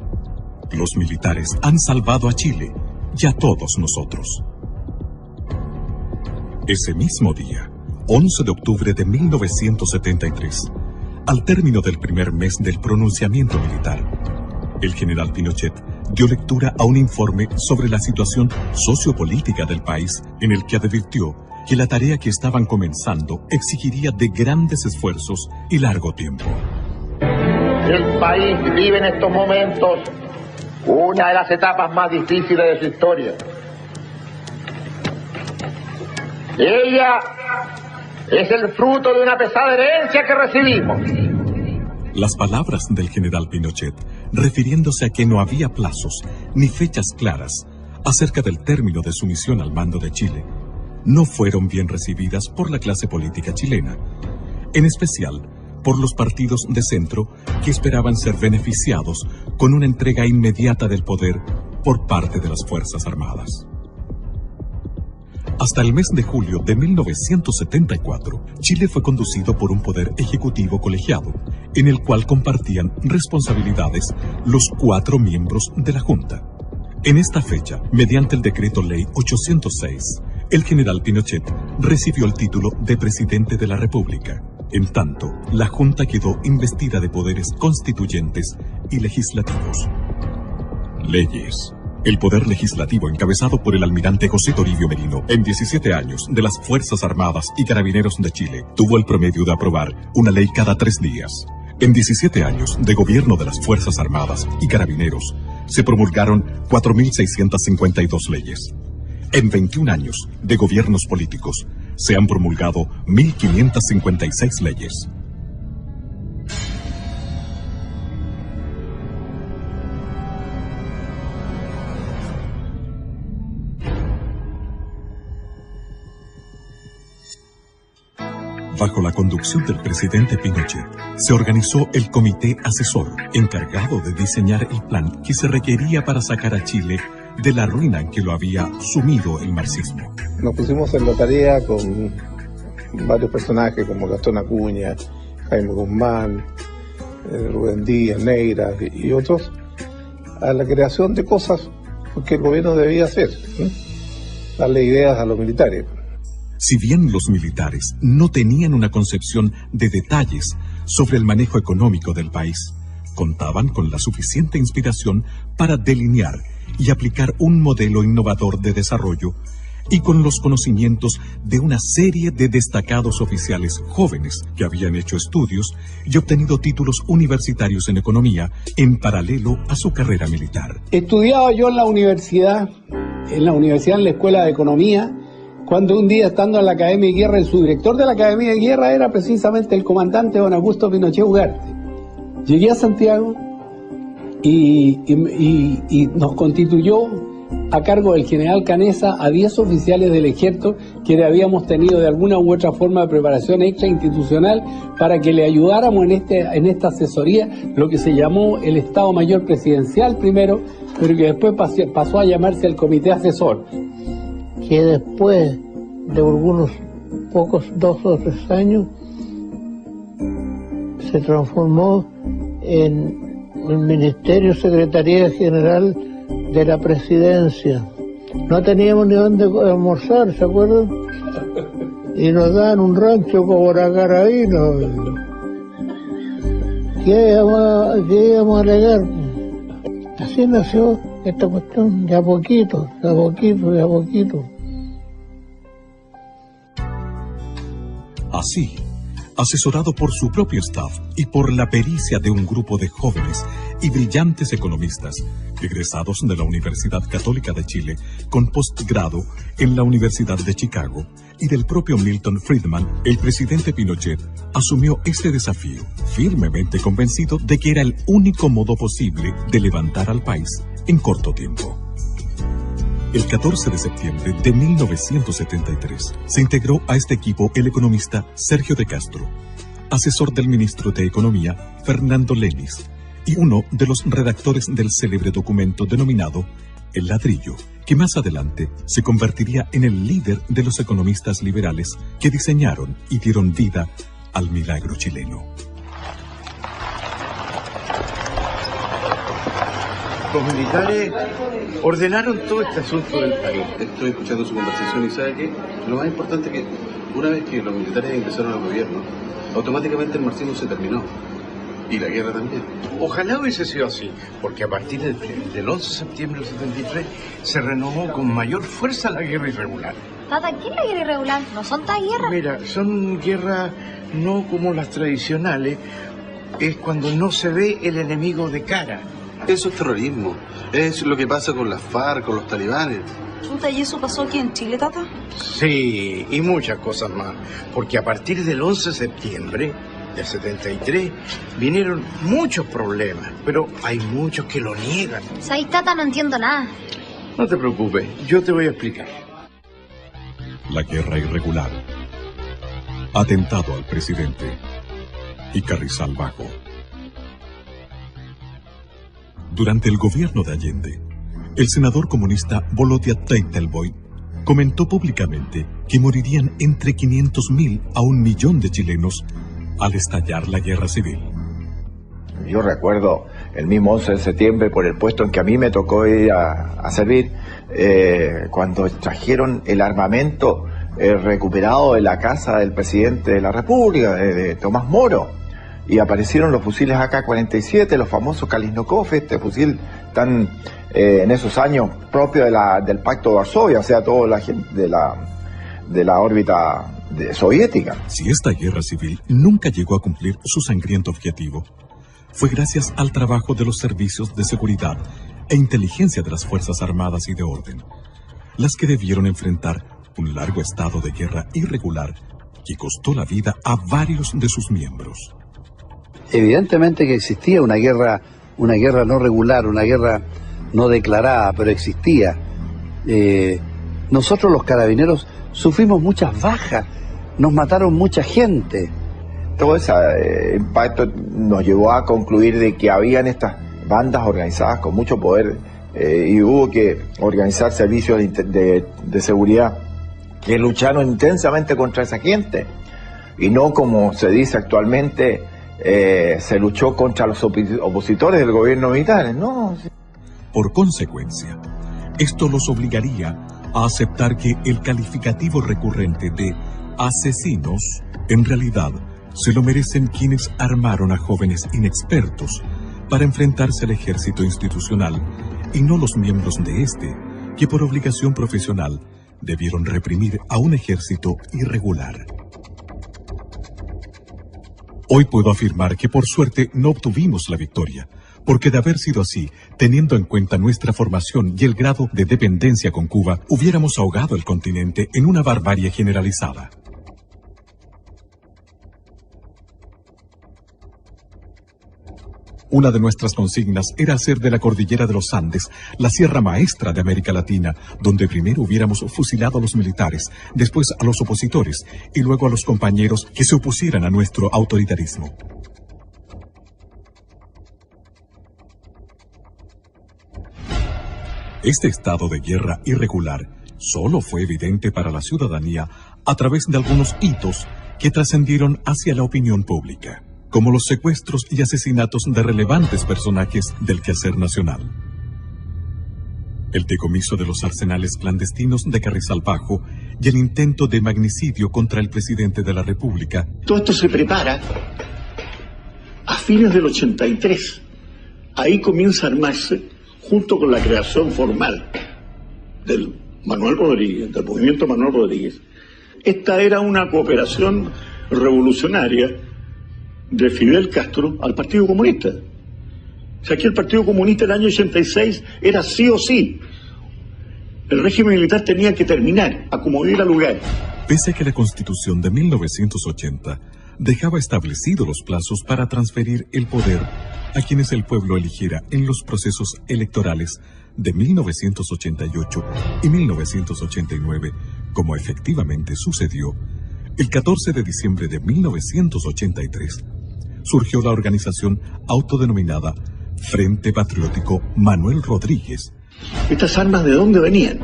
Los militares han salvado a Chile y a todos nosotros. Ese mismo día, 11 de octubre de 1973, al término del primer mes del pronunciamiento militar, el general Pinochet dio lectura a un informe sobre la situación sociopolítica del país, en el que advirtió que la tarea que estaban comenzando exigiría de grandes esfuerzos y largo tiempo. El país vive en estos momentos una de las etapas más difíciles de su historia. Ella es el fruto de una pesada herencia que recibimos. Las palabras del general Pinochet, refiriéndose a que no había plazos ni fechas claras acerca del término de su misión al mando de Chile, no fueron bien recibidas por la clase política chilena, en especial por los partidos de centro que esperaban ser beneficiados con una entrega inmediata del poder por parte de las Fuerzas Armadas. Hasta el mes de julio de 1974, Chile fue conducido por un poder ejecutivo colegiado, en el cual compartían responsabilidades los 4 miembros de la Junta. En esta fecha, mediante el Decreto Ley 806, el general Pinochet recibió el título de Presidente de la República. En tanto, la Junta quedó investida de poderes constituyentes y legislativos. Leyes. El poder legislativo, encabezado por el almirante José Toribio Merino, en 17 años de las Fuerzas Armadas y Carabineros de Chile, tuvo el promedio de aprobar una ley cada 3 días. En 17 años de gobierno de las Fuerzas Armadas y Carabineros, se promulgaron 4.652 leyes. En 21 años de gobiernos políticos, se han promulgado 1.556 leyes. Bajo la conducción del presidente Pinochet, se organizó el Comité Asesor, encargado de diseñar el plan que se requería para sacar a Chile de la ruina en que lo había sumido el marxismo. Nos pusimos en la tarea con varios personajes como Gastón Acuña, Jaime Guzmán, Rubén Díaz, Neira y otros, a la creación de cosas que el gobierno debía hacer, darle ideas a los militares. Si bien los militares no tenían una concepción de detalles sobre el manejo económico del país, contaban con la suficiente inspiración para delinear y aplicar un modelo innovador de desarrollo y con los conocimientos de una serie de destacados oficiales jóvenes que habían hecho estudios y obtenido títulos universitarios en economía en paralelo a su carrera militar. Estudiaba yo en la universidad, en la Escuela de Economía, cuando un día, estando en la Academia de Guerra, el subdirector de la Academia de Guerra era precisamente el comandante don Augusto Pinochet Ugarte. Llegué a Santiago y nos constituyó a cargo del general Canesa a 10 oficiales del ejército que habíamos tenido de alguna u otra forma de preparación extrainstitucional para que le ayudáramos en esta asesoría, lo que se llamó el Estado Mayor Presidencial primero, pero que después pasó a llamarse el Comité Asesor. Que después de algunos pocos 2 o 3 años se transformó en el Ministerio Secretaría General de la Presidencia. No teníamos ni dónde almorzar, ¿se acuerdan? Y nos daban un rancho como Carabino. ¿Qué íbamos a alegar? Así nació esta cuestión, de a poquito, de a poquito, de a poquito. Así, asesorado por su propio staff y por la pericia de un grupo de jóvenes y brillantes economistas, egresados de la Universidad Católica de Chile, con postgrado en la Universidad de Chicago, y del propio Milton Friedman, el presidente Pinochet asumió este desafío, firmemente convencido de que era el único modo posible de levantar al país en corto tiempo. El 14 de septiembre de 1973 se integró a este equipo el economista Sergio de Castro, asesor del ministro de Economía Fernando Lenis y uno de los redactores del célebre documento denominado El Ladrillo, que más adelante se convertiría en el líder de los economistas liberales que diseñaron y dieron vida al milagro chileno. Los militares ordenaron todo este asunto del país. Estoy escuchando su conversación y sabe que lo más importante es que una vez que los militares ingresaron al gobierno, automáticamente el marxismo se terminó. Y la guerra también. Ojalá hubiese sido así, porque a partir del 11 de septiembre del 73 se renovó con mayor fuerza la guerra irregular. Tata, ¿qué es la guerra irregular? ¿No son tan guerras? Mira, son guerras no como las tradicionales, es cuando no se ve el enemigo de cara. Eso es terrorismo, es lo que pasa con las FARC, con los talibanes. Chuta, ¿y eso pasó aquí en Chile, Tata? Sí, y muchas cosas más, porque a partir del 11 de septiembre del 73 vinieron muchos problemas, pero hay muchos que lo niegan. ¿Sabes, Tata? No entiendo nada. No te preocupes, yo te voy a explicar. La guerra irregular, atentado al presidente y Carrizal Bajo. Durante el gobierno de Allende, el senador comunista Volodya Teitelboy comentó públicamente que morirían entre 500.000 a 1 millón de chilenos al estallar la guerra civil. Yo recuerdo el mismo 11 de septiembre, por el puesto en que a mí me tocó ir a servir, cuando trajeron el armamento recuperado de la casa del presidente de la República, de Tomás Moro, y aparecieron los fusiles AK-47, los famosos Kalashnikov, este fusil tan en esos años propio del Pacto de Varsovia, o sea, toda la gente de la órbita soviética. Si esta guerra civil nunca llegó a cumplir su sangriento objetivo, fue gracias al trabajo de los servicios de seguridad e inteligencia de las Fuerzas Armadas y de Orden, las que debieron enfrentar un largo estado de guerra irregular que costó la vida a varios de sus miembros. Evidentemente que existía una guerra no regular, una guerra no declarada, pero existía. Nosotros los carabineros sufrimos muchas bajas, nos mataron mucha gente. Todo ese impacto nos llevó a concluir de que habían estas bandas organizadas con mucho poder y hubo que organizar servicios de seguridad que lucharon intensamente contra esa gente y no como se dice actualmente se luchó contra los opositores del gobierno militar, ¿no? Por consecuencia, esto los obligaría a aceptar que el calificativo recurrente de asesinos en realidad se lo merecen quienes armaron a jóvenes inexpertos para enfrentarse al ejército institucional y no los miembros de este, que por obligación profesional debieron reprimir a un ejército irregular. Hoy puedo afirmar que por suerte no obtuvimos la victoria, porque de haber sido así, teniendo en cuenta nuestra formación y el grado de dependencia con Cuba, hubiéramos ahogado el continente en una barbarie generalizada. Una de nuestras consignas era hacer de la cordillera de los Andes la sierra maestra de América Latina, donde primero hubiéramos fusilado a los militares, después a los opositores y luego a los compañeros que se opusieran a nuestro autoritarismo. Este estado de guerra irregular solo fue evidente para la ciudadanía a través de algunos hitos que trascendieron hacia la opinión pública, como los secuestros y asesinatos de relevantes personajes del quehacer nacional. El decomiso de los arsenales clandestinos de Carrizal Bajo y el intento de magnicidio contra el presidente de la República. Todo esto se prepara a fines del 83. Ahí comienza a armarse, junto con la creación formal del Manuel Rodríguez, del movimiento Manuel Rodríguez. Esta era una cooperación revolucionaria de Fidel Castro al Partido Comunista. O sea, aquí el Partido Comunista en el año 86 era sí o sí. El régimen militar tenía que terminar, a como diera lugar. Pese a que la Constitución de 1980 dejaba establecidos los plazos para transferir el poder a quienes el pueblo eligiera en los procesos electorales de 1988 y 1989, como efectivamente sucedió, el 14 de diciembre de 1983, surgió la organización autodenominada Frente Patriótico Manuel Rodríguez. ¿Estas armas de dónde venían?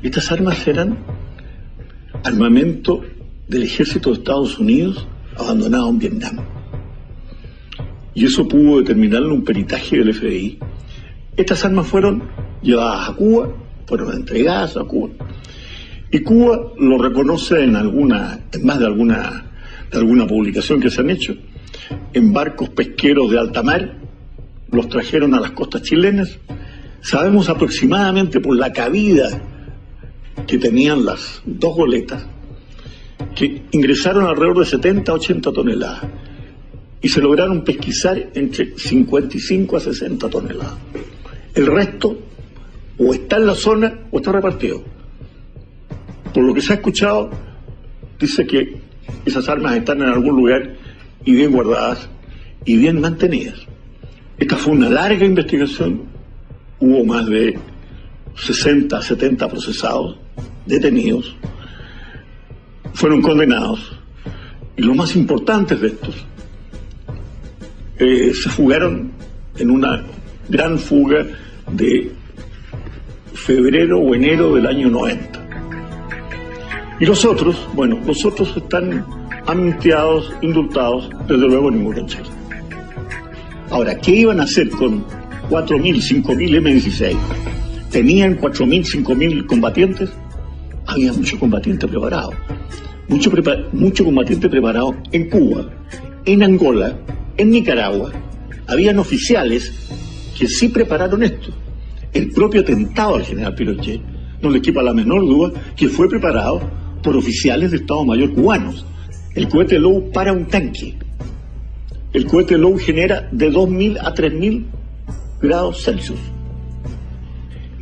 Estas armas eran armamento del ejército de Estados Unidos abandonado en Vietnam. Y eso pudo determinarlo un peritaje del FBI. Estas armas fueron llevadas a Cuba, fueron entregadas a Cuba. Y Cuba lo reconoce en más de alguna publicación que se han hecho, en barcos pesqueros de alta mar, los trajeron a las costas chilenas. Sabemos aproximadamente por la cabida que tenían las dos goletas, que ingresaron alrededor de 70 a 80 toneladas y se lograron pesquisar entre 55 a 60 toneladas. El resto o está en la zona o está repartido. Por lo que se ha escuchado, dice que esas armas están en algún lugar y bien guardadas y bien mantenidas. Esta fue una larga investigación, hubo más de 60, 70 procesados, detenidos, fueron condenados, y los más importantes de estos se fugaron en una gran fuga de febrero o enero del año 90. Y los otros, bueno, los otros están amnistiados, indultados, desde luego ninguno en Chile. Ahora, ¿qué iban a hacer con 4.000, 5.000 M-16? ¿Tenían 4.000, 5.000 combatientes? Había mucho combatiente preparado. Mucho combatiente preparado en Cuba, en Angola, en Nicaragua. Habían oficiales que sí prepararon esto. El propio atentado al general Pinochet, no le quepa la menor duda, que fue preparado por oficiales de Estado Mayor cubanos. El cohete Low para un tanque. El cohete Low genera de 2.000 a 3.000 grados Celsius.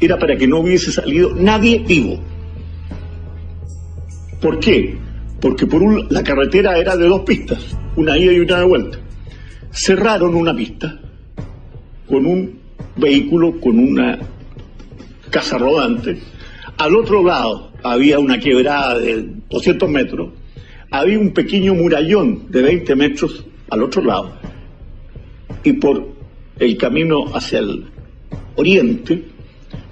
Era para que no hubiese salido nadie vivo. ¿Por qué? Porque la carretera era de 2 pistas, una ida y una de vuelta. Cerraron una pista con un vehículo, con una casa rodante. Al otro lado había una quebrada de 200 metros, había un pequeño murallón de 20 metros al otro lado, y por el camino hacia el oriente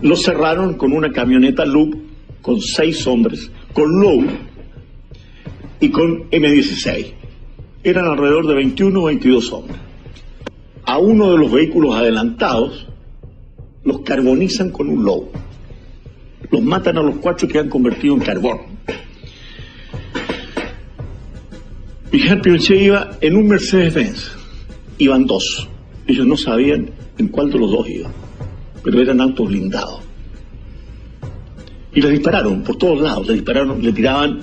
lo cerraron con una camioneta Loop con 6 hombres, con Low y con M16. Eran alrededor de 21 o 22 hombres. A uno de los vehículos adelantados los carbonizan con un Low. Los matan a los 4 que han convertido en carbón. Miguel Pinochet iba en un Mercedes-Benz. Iban 2. Ellos no sabían en cuál de los 2 iba, pero eran autos blindados. Y les dispararon por todos lados, le tiraban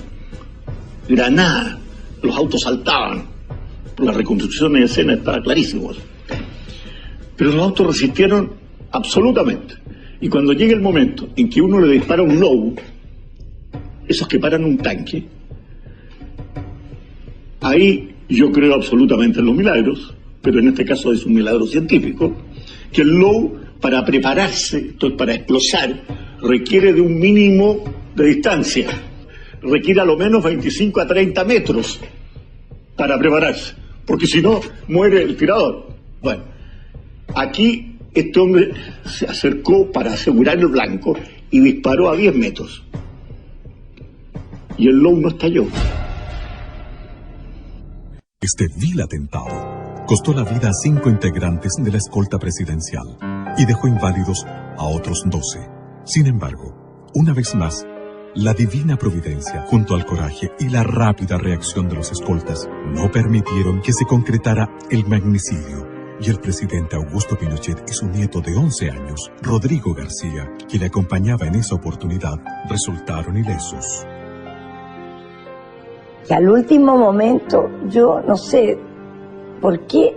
granadas, los autos saltaban. La reconstrucción de escena estaba clarísimo. Pero los autos resistieron absolutamente. Y cuando llega el momento en que uno le dispara un Low, esos que paran un tanque, ahí yo creo absolutamente en los milagros, pero en este caso es un milagro científico, que el Low, para prepararse, entonces para explosar, requiere de un mínimo de distancia, requiere a lo menos 25 a 30 metros para prepararse, porque si no, muere el tirador. Bueno, aquí este hombre se acercó para asegurar el blanco y disparó a 10 metros. Y el Low no estalló. Este vil atentado costó la vida a 5 integrantes de la escolta presidencial y dejó inválidos a otros 12. Sin embargo, una vez más, la divina providencia, junto al coraje y la rápida reacción de los escoltas, no permitieron que se concretara el magnicidio, y el presidente Augusto Pinochet y su nieto de 11 años, Rodrigo García, que le acompañaba en esa oportunidad, resultaron ilesos. Y al último momento, yo no sé por qué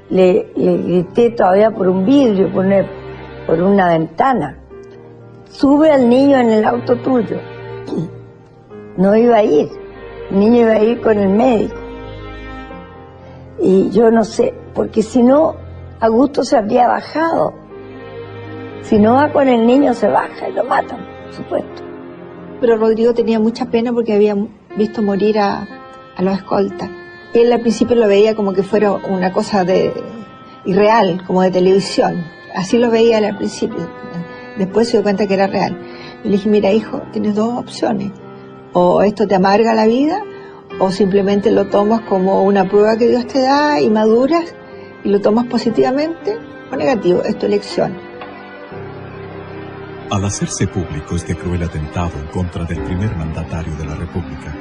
le grité todavía por un vidrio, por una ventana: sube al niño en el auto tuyo. No iba a ir, el niño iba a ir con el médico. Y yo no sé, porque si no, Augusto se habría bajado. Si no va con el niño, se baja y lo matan, por supuesto. Pero Rodrigo tenía mucha pena porque había visto morir a los escoltas. Él al principio lo veía como que fuera una cosa irreal, como de televisión. Así lo veía él al principio. Después se dio cuenta que era real. Y le dije: mira, hijo, tienes 2 opciones. O esto te amarga la vida, o simplemente lo tomas como una prueba que Dios te da y maduras y lo tomas positivamente o negativo. Es tu elección. Al hacerse público este cruel atentado en contra del primer mandatario de la República,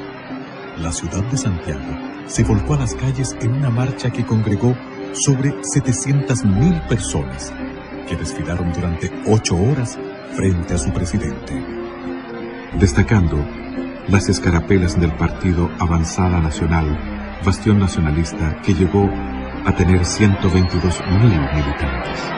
la ciudad de Santiago se volcó a las calles en una marcha que congregó sobre 700.000 personas que desfilaron durante 8 horas frente a su presidente. Destacando las escarapelas del partido Avanzada Nacional, bastión nacionalista que llegó a tener 122.000 militantes.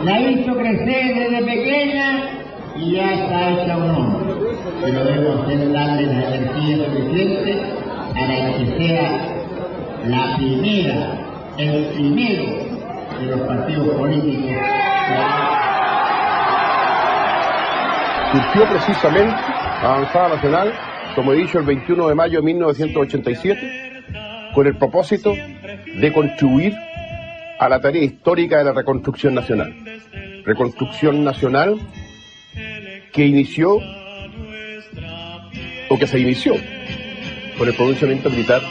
La hizo crecer desde pequeña y ya está hecha un hombre. Pero debo hacer darle la energía suficiente para que sea el primero de los partidos políticos. Surgió precisamente Avanzada Nacional, como he dicho, el 21 de mayo de 1987, con el propósito de contribuir a la tarea histórica de la reconstrucción nacional. Reconstrucción nacional que se inició con el pronunciamiento militar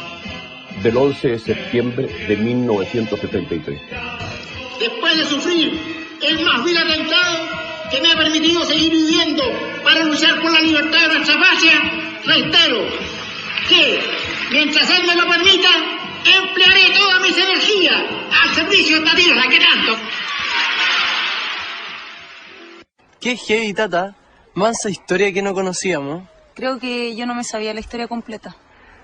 del 11 de septiembre de 1973. Después de sufrir el más vil atentado que me ha permitido seguir viviendo para luchar por la libertad de nuestra patria, reitero que, mientras él me lo permita, emplearé todas mis energías al servicio de esta tierra que tanto. Qué heavy, tata. Mansa historia que no conocíamos. Creo que yo no me sabía la historia completa.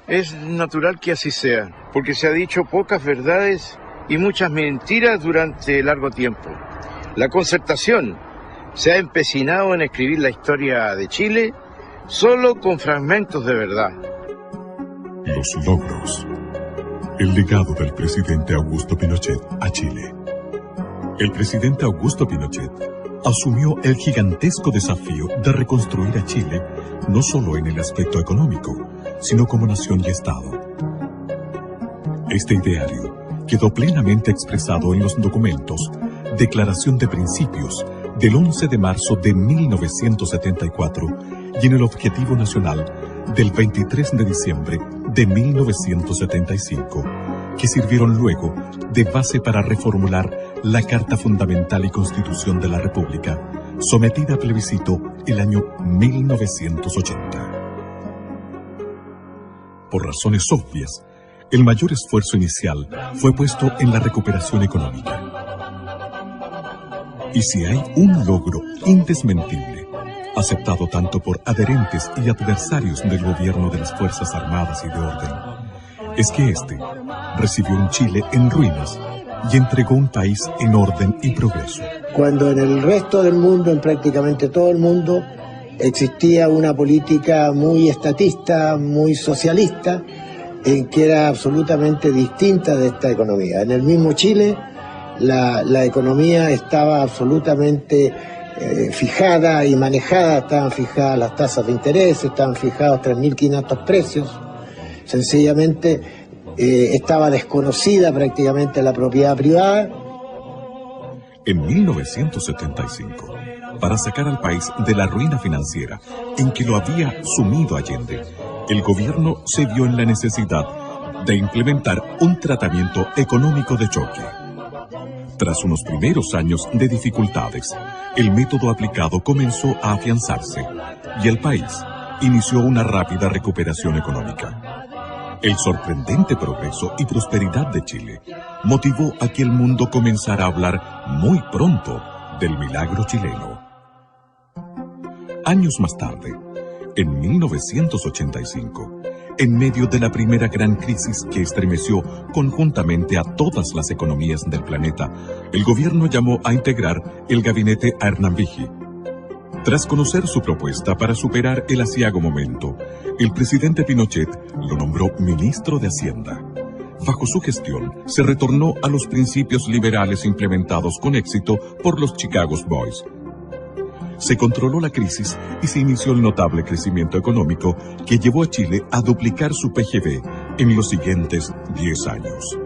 Es natural que así sea, porque se ha dicho pocas verdades y muchas mentiras durante largo tiempo. La Concertación se ha empecinado en escribir la historia de Chile solo con fragmentos de verdad. Los logros. El legado del presidente Augusto Pinochet a Chile. El presidente Augusto Pinochet asumió el gigantesco desafío de reconstruir a Chile no solo en el aspecto económico, sino como nación y Estado. Este ideario quedó plenamente expresado en los documentos Declaración de Principios del 11 de marzo de 1974 y en el Objetivo Nacional del 23 de diciembre de 1975, que sirvieron luego de base para reformular la Carta Fundamental y Constitución de la República, sometida a plebiscito el año 1980. Por razones obvias, el mayor esfuerzo inicial fue puesto en la recuperación económica. Y si hay un logro indesmentible, aceptado tanto por adherentes y adversarios del gobierno de las Fuerzas Armadas y de Orden, es que este recibió un Chile en ruinas y entregó un país en orden y progreso. Cuando en el resto del mundo, en prácticamente todo el mundo, existía una política muy estatista, muy socialista, en que era absolutamente distinta de esta economía. En el mismo Chile, la economía estaba absolutamente fijada y manejada, estaban fijadas las tasas de interés, estaban fijados 3.500 precios, sencillamente estaba desconocida prácticamente la propiedad privada. En 1975, para sacar al país de la ruina financiera en que lo había sumido Allende, el gobierno se vio en la necesidad de implementar un tratamiento económico de choque. Tras unos primeros años de dificultades, el método aplicado comenzó a afianzarse y el país inició una rápida recuperación económica. El sorprendente progreso y prosperidad de Chile motivó a que el mundo comenzara a hablar muy pronto del milagro chileno. Años más tarde, en 1985, en medio de la primera gran crisis que estremeció conjuntamente a todas las economías del planeta, el gobierno llamó a integrar el gabinete a Hernán Vigi. Tras conocer su propuesta para superar el aciago momento, el presidente Pinochet lo nombró ministro de Hacienda. Bajo su gestión, se retornó a los principios liberales implementados con éxito por los Chicago Boys. Se controló la crisis y se inició el notable crecimiento económico que llevó a Chile a duplicar su PGB en los siguientes 10 años.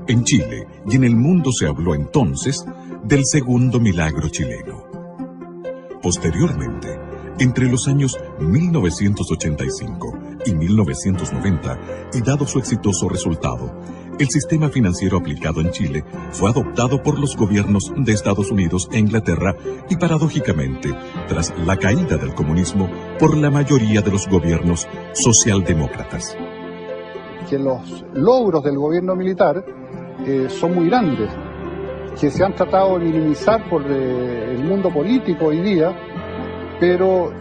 En Chile y en el mundo se habló entonces del segundo milagro chileno. Posteriormente, entre los años 1985 y 1990, y dado su exitoso resultado, el sistema financiero aplicado en Chile fue adoptado por los gobiernos de Estados Unidos e Inglaterra y, paradójicamente, tras la caída del comunismo, por la mayoría de los gobiernos socialdemócratas. Que los logros del gobierno militar son muy grandes, que se han tratado de minimizar por el mundo político hoy día, pero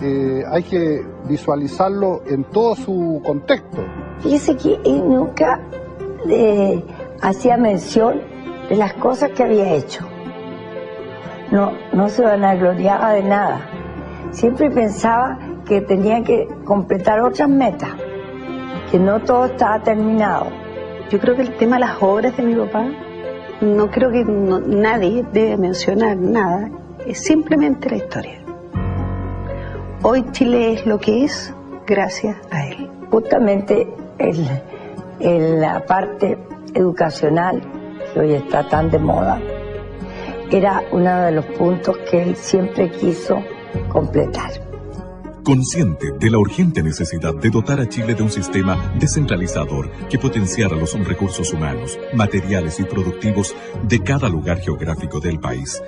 hay que visualizarlo en todo su contexto. Fíjese que él nunca hacía mención de las cosas que había hecho. No se vanagloriaba de nada. Siempre pensaba que tenía que completar otras metas, que no todo estaba terminado. Yo creo que el tema de las obras de mi papá, no creo que nadie debe mencionar nada, es simplemente la historia. Hoy Chile es lo que es gracias a él. Justamente en la parte educacional, que hoy está tan de moda, era uno de los puntos que él siempre quiso completar. Consciente de la urgente necesidad de dotar a Chile de un sistema descentralizador que potenciara los recursos humanos, materiales y productivos de cada lugar geográfico del país,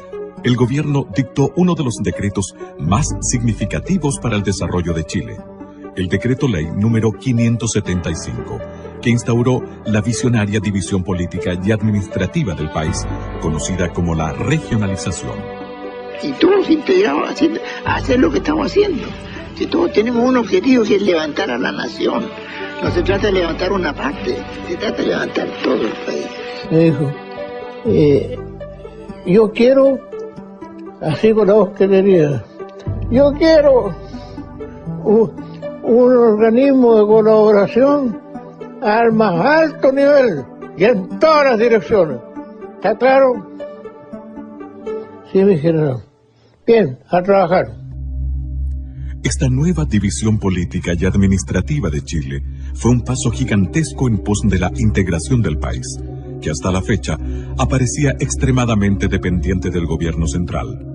el gobierno dictó uno de los decretos más significativos para el desarrollo de Chile, el Decreto Ley número 575, que instauró la visionaria división política y administrativa del país, conocida como la regionalización. Y todos integrados a hacer lo que estamos haciendo. Si todos tenemos un objetivo, que es levantar a la nación. No se trata de levantar una parte, se trata de levantar todo el país. Me dijo, yo quiero, así con la voz que tenía, yo quiero un organismo de colaboración al más alto nivel y en todas las direcciones. ¿Está claro? Sí, mi general. Bien, a trabajar. Esta nueva división política y administrativa de Chile fue un paso gigantesco en pos de la integración del país, que hasta la fecha aparecía extremadamente dependiente del gobierno central.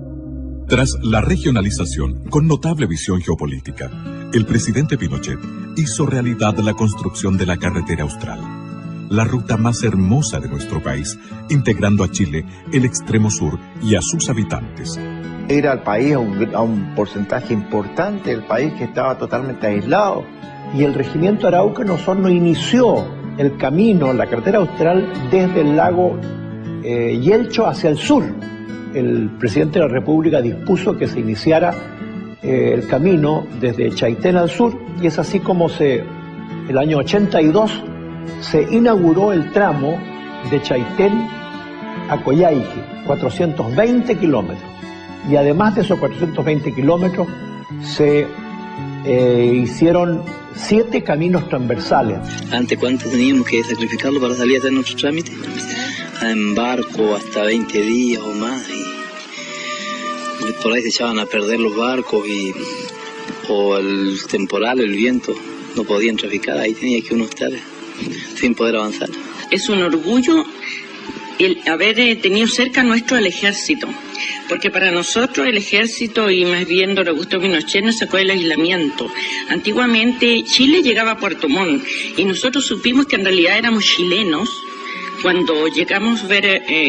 Tras la regionalización, con notable visión geopolítica, el presidente Pinochet hizo realidad la construcción de la Carretera Austral, la ruta más hermosa de nuestro país, integrando a Chile, el extremo sur y a sus habitantes. Era el país a un porcentaje importante, el país que estaba totalmente aislado. Y el regimiento Araucano Osorno inició el camino, la Carretera Austral, desde el lago Yelcho hacia el sur. El presidente de la República dispuso que se iniciara el camino desde Chaitén al sur, y es así como el año 82 se inauguró el tramo de Chaitén a Coyhaique, 420 kilómetros. Y además de esos 420 kilómetros se hicieron 7 caminos transversales. ¿Ante cuánto teníamos que sacrificarlo para salir a hacer nuestro trámite? En barco hasta 20 días o más, y por ahí se echaban a perder los barcos o el temporal, el viento, no podían traficar, ahí tenía que uno estar sin poder avanzar. Es un orgullo el haber tenido cerca nuestro el ejército, porque para nosotros el ejército, y más bien don Augusto Pinochet, nos sacó del aislamiento. Antiguamente Chile llegaba a Puerto Montt y nosotros supimos que en realidad éramos chilenos. Cuando llegamos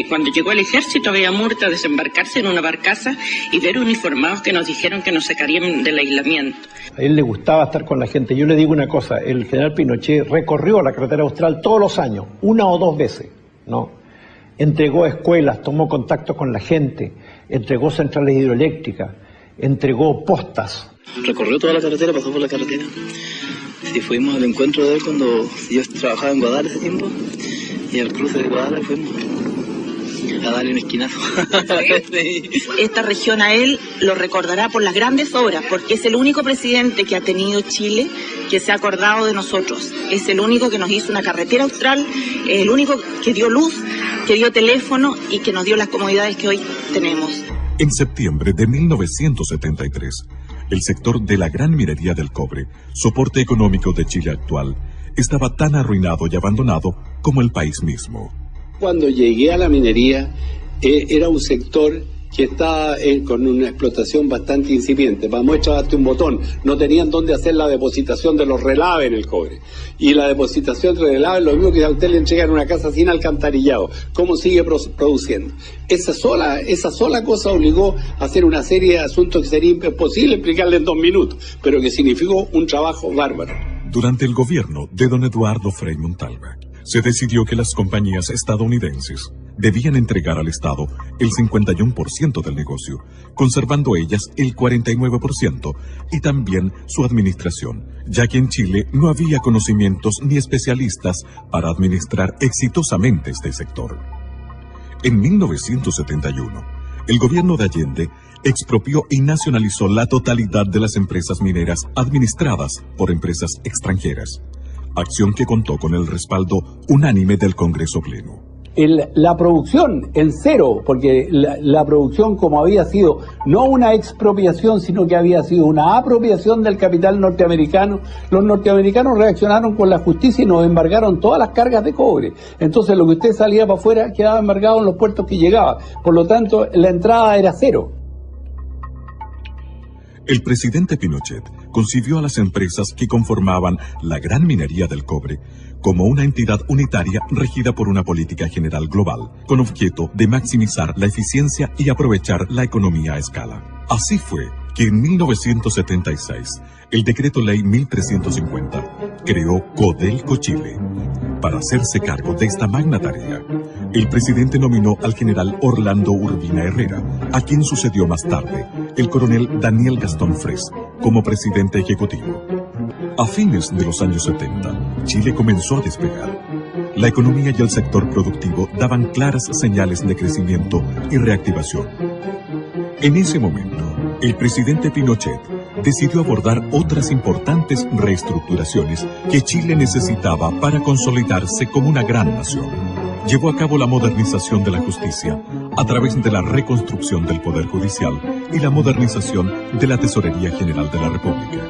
cuando llegó el ejército, había muerto a desembarcarse en una barcaza y ver uniformados que nos dijeron que nos sacarían del aislamiento. A él le gustaba estar con la gente. Yo le digo una cosa, el general Pinochet recorrió la Carretera Austral todos los años, 1 o 2 veces, ¿no? Entregó escuelas, tomó contacto con la gente, entregó centrales hidroeléctricas, entregó postas. Recorrió toda la carretera, pasó por la carretera. Sí, fuimos al encuentro de él cuando yo trabajaba en Guadalajara ese tiempo, y al cruce de Guadalajara fuimos A darle un esquinazo. Esta región a él lo recordará por las grandes obras, porque es el único presidente que ha tenido Chile que se ha acordado de nosotros. Es el único que nos hizo una carretera austral, el único que dio luz, que dio teléfono y que nos dio las comodidades que hoy tenemos. En septiembre de 1973, el sector de la gran minería del cobre, soporte económico de Chile actual, estaba tan arruinado y abandonado como el país mismo. Cuando llegué a la minería, era un sector que estaba con una explotación bastante incipiente. Para muestra, darte un botón. No tenían dónde hacer la depositación de los relaves en el cobre. Y la depositación de relaves, lo mismo que a usted le entregan una casa sin alcantarillado. ¿Cómo sigue produciendo? Esa sola cosa obligó a hacer una serie de asuntos que sería imposible explicarle en 2 minutos, pero que significó un trabajo bárbaro. Durante el gobierno de don Eduardo Frei Montalva, se decidió que las compañías estadounidenses debían entregar al Estado el 51% del negocio, conservando ellas el 49% y también su administración, ya que en Chile no había conocimientos ni especialistas para administrar exitosamente este sector. En 1971, el gobierno de Allende expropió y nacionalizó la totalidad de las empresas mineras administradas por empresas extranjeras, acción que contó con el respaldo unánime del Congreso Pleno. La producción en cero, porque la producción, como había sido no una expropiación, sino que había sido una apropiación del capital norteamericano, los norteamericanos reaccionaron con la justicia y nos embargaron todas las cargas de cobre. Entonces lo que usted salía para afuera quedaba embargado en los puertos que llegaba. Por lo tanto, la entrada era cero. El presidente Pinochet concibió a las empresas que conformaban la gran minería del cobre como una entidad unitaria regida por una política general global, con objeto de maximizar la eficiencia y aprovechar la economía a escala. Así fue que en 1976, el Decreto Ley 1350 creó Codelco Chile. Para hacerse cargo de esta magna tarea, el presidente nominó al general Orlando Urbina Herrera, a quien sucedió más tarde el coronel Daniel Gastón Fres, como presidente ejecutivo. A fines de los años 70, Chile comenzó a despegar. La economía y el sector productivo daban claras señales de crecimiento y reactivación. En ese momento, el presidente Pinochet decidió abordar otras importantes reestructuraciones que Chile necesitaba para consolidarse como una gran nación. Llevó a cabo la modernización de la justicia a través de la reconstrucción del Poder Judicial y la modernización de la Tesorería General de la República,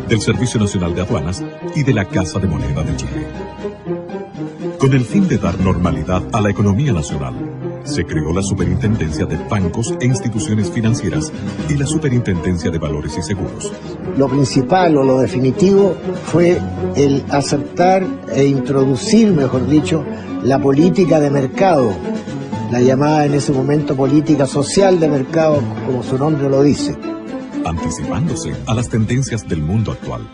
del Servicio Nacional de Aduanas y de la Casa de Moneda de Chile. Con el fin de dar normalidad a la economía nacional, se creó la Superintendencia de Bancos e Instituciones Financieras y la Superintendencia de Valores y Seguros. Lo principal o lo definitivo fue el aceptar e introducir, mejor dicho, la política de mercado, la llamada en ese momento política social de mercado, como su nombre lo dice. Anticipándose a las tendencias del mundo actual,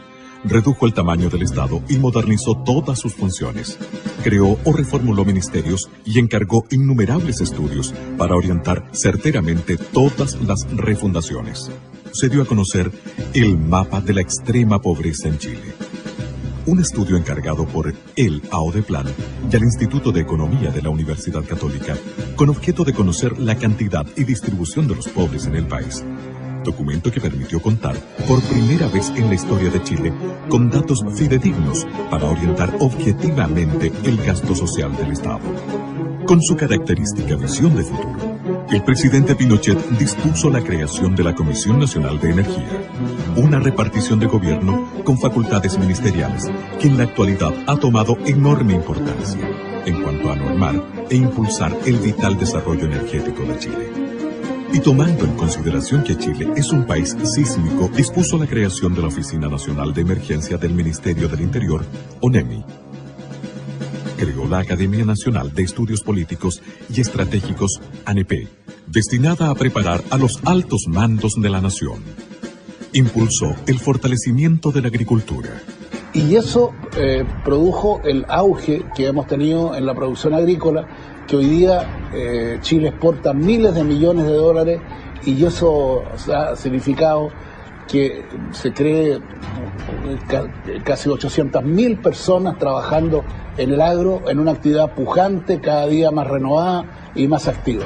redujo el tamaño del Estado y modernizó todas sus funciones. Creó o reformuló ministerios y encargó innumerables estudios para orientar certeramente todas las refundaciones. Se dio a conocer el mapa de la extrema pobreza en Chile. Un estudio encargado por el AODEPLAN y al Instituto de Economía de la Universidad Católica, con objeto de conocer la cantidad y distribución de los pobres en el país. Documento que permitió contar por primera vez en la historia de Chile con datos fidedignos para orientar objetivamente el gasto social del Estado. Con su característica visión de futuro, el presidente Pinochet dispuso la creación de la Comisión Nacional de Energía, una repartición de gobierno con facultades ministeriales que en la actualidad ha tomado enorme importancia en cuanto a normar e impulsar el vital desarrollo energético de Chile. Y tomando en consideración que Chile es un país sísmico, dispuso la creación de la Oficina Nacional de Emergencia del Ministerio del Interior, ONEMI. Creó la Academia Nacional de Estudios Políticos y Estratégicos, ANEP, destinada a preparar a los altos mandos de la nación. Impulsó el fortalecimiento de la agricultura. Y eso produjo el auge que hemos tenido en la producción agrícola, que hoy día Chile exporta miles de millones de dólares, y eso ha significado que se cree casi 800.000 personas trabajando en el agro, en una actividad pujante, cada día más renovada, y más activa.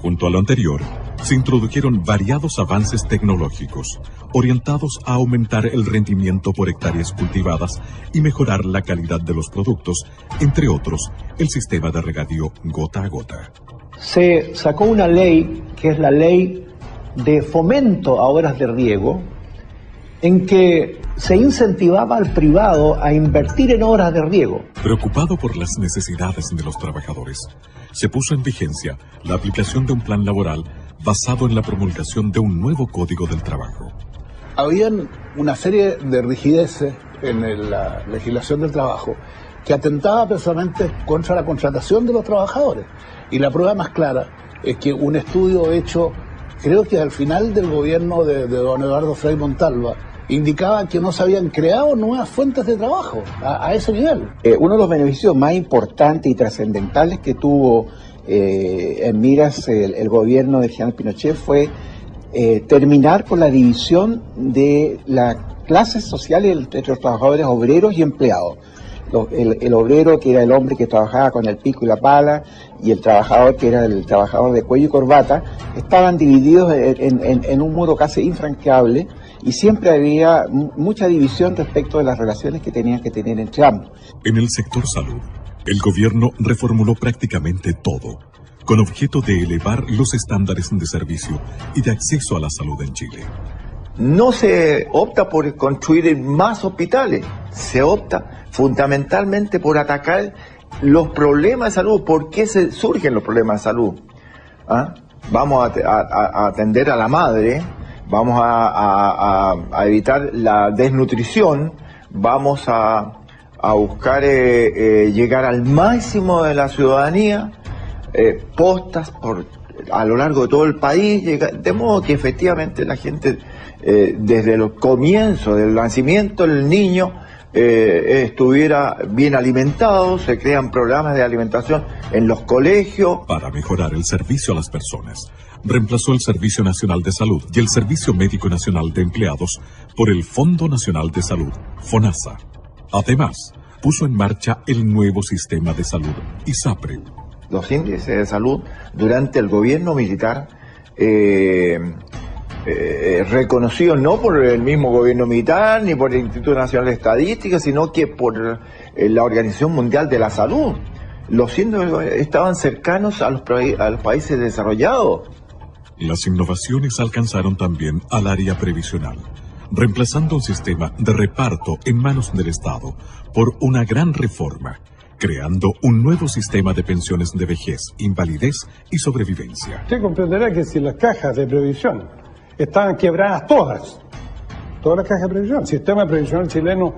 Junto a lo anterior, se introdujeron variados avances tecnológicos orientados a aumentar el rendimiento por hectáreas cultivadas y mejorar la calidad de los productos, entre otros, el sistema de regadío gota a gota. Se sacó una ley, que es la ley de fomento a obras de riego, en que se incentivaba al privado a invertir en obras de riego. Preocupado por las necesidades de los trabajadores, se puso en vigencia la aplicación de un plan laboral basado en la promulgación de un nuevo Código del Trabajo. Habían una serie de rigideces en la legislación del trabajo que atentaba precisamente contra la contratación de los trabajadores. Y la prueba más clara es que un estudio hecho, creo que al final del gobierno de don Eduardo Frei Montalva, indicaba que no se habían creado nuevas fuentes de trabajo a ese nivel. Uno de los beneficios más importantes y trascendentales que tuvo en miras el gobierno del general Pinochet fue terminar con la división de las clases sociales entre los trabajadores obreros y empleados. El obrero, que era el hombre que trabajaba con el pico y la pala, y el trabajador, que era el trabajador de cuello y corbata, estaban divididos en un modo casi infranqueable, y siempre había mucha división respecto de las relaciones que tenían que tener entre ambos. En el sector salud, el gobierno reformuló prácticamente todo, con objeto de elevar los estándares de servicio y de acceso a la salud en Chile. No se opta por construir más hospitales, se opta fundamentalmente por atacar los problemas de salud. ¿Por qué surgen los problemas de salud? Vamos a atender a la madre, vamos a evitar la desnutrición, vamos a buscar llegar al máximo de la ciudadanía, postas a lo largo de todo el país, de modo que efectivamente la gente, desde los comienzos del nacimiento del niño, estuviera bien alimentado. Se crean programas de alimentación en los colegios. Para mejorar el servicio a las personas, reemplazó el Servicio Nacional de Salud y el Servicio Médico Nacional de Empleados por el Fondo Nacional de Salud, FONASA. Además, puso en marcha el nuevo sistema de salud, ISAPRE. Los índices de salud durante el gobierno militar, reconocidos no por el mismo gobierno militar ni por el Instituto Nacional de Estadística, sino que por la Organización Mundial de la Salud. Los índices estaban cercanos a los países desarrollados. Las innovaciones alcanzaron también al área previsional, reemplazando un sistema de reparto en manos del Estado por una gran reforma, creando un nuevo sistema de pensiones de vejez, invalidez y sobrevivencia. Usted comprenderá que si las cajas de previsión estaban quebradas todas las cajas de previsión, el sistema previsional chileno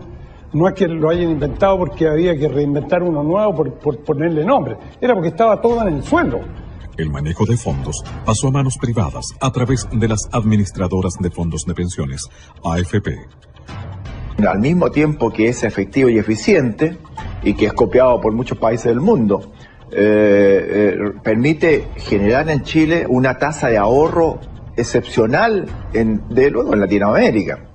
no es que lo hayan inventado porque había que reinventar uno nuevo por ponerle nombre, era porque estaba todo en el suelo. El manejo de fondos pasó a manos privadas a través de las administradoras de fondos de pensiones, AFP. Al mismo tiempo que es efectivo y eficiente, y que es copiado por muchos países del mundo, permite generar en Chile una tasa de ahorro excepcional de luego en Latinoamérica.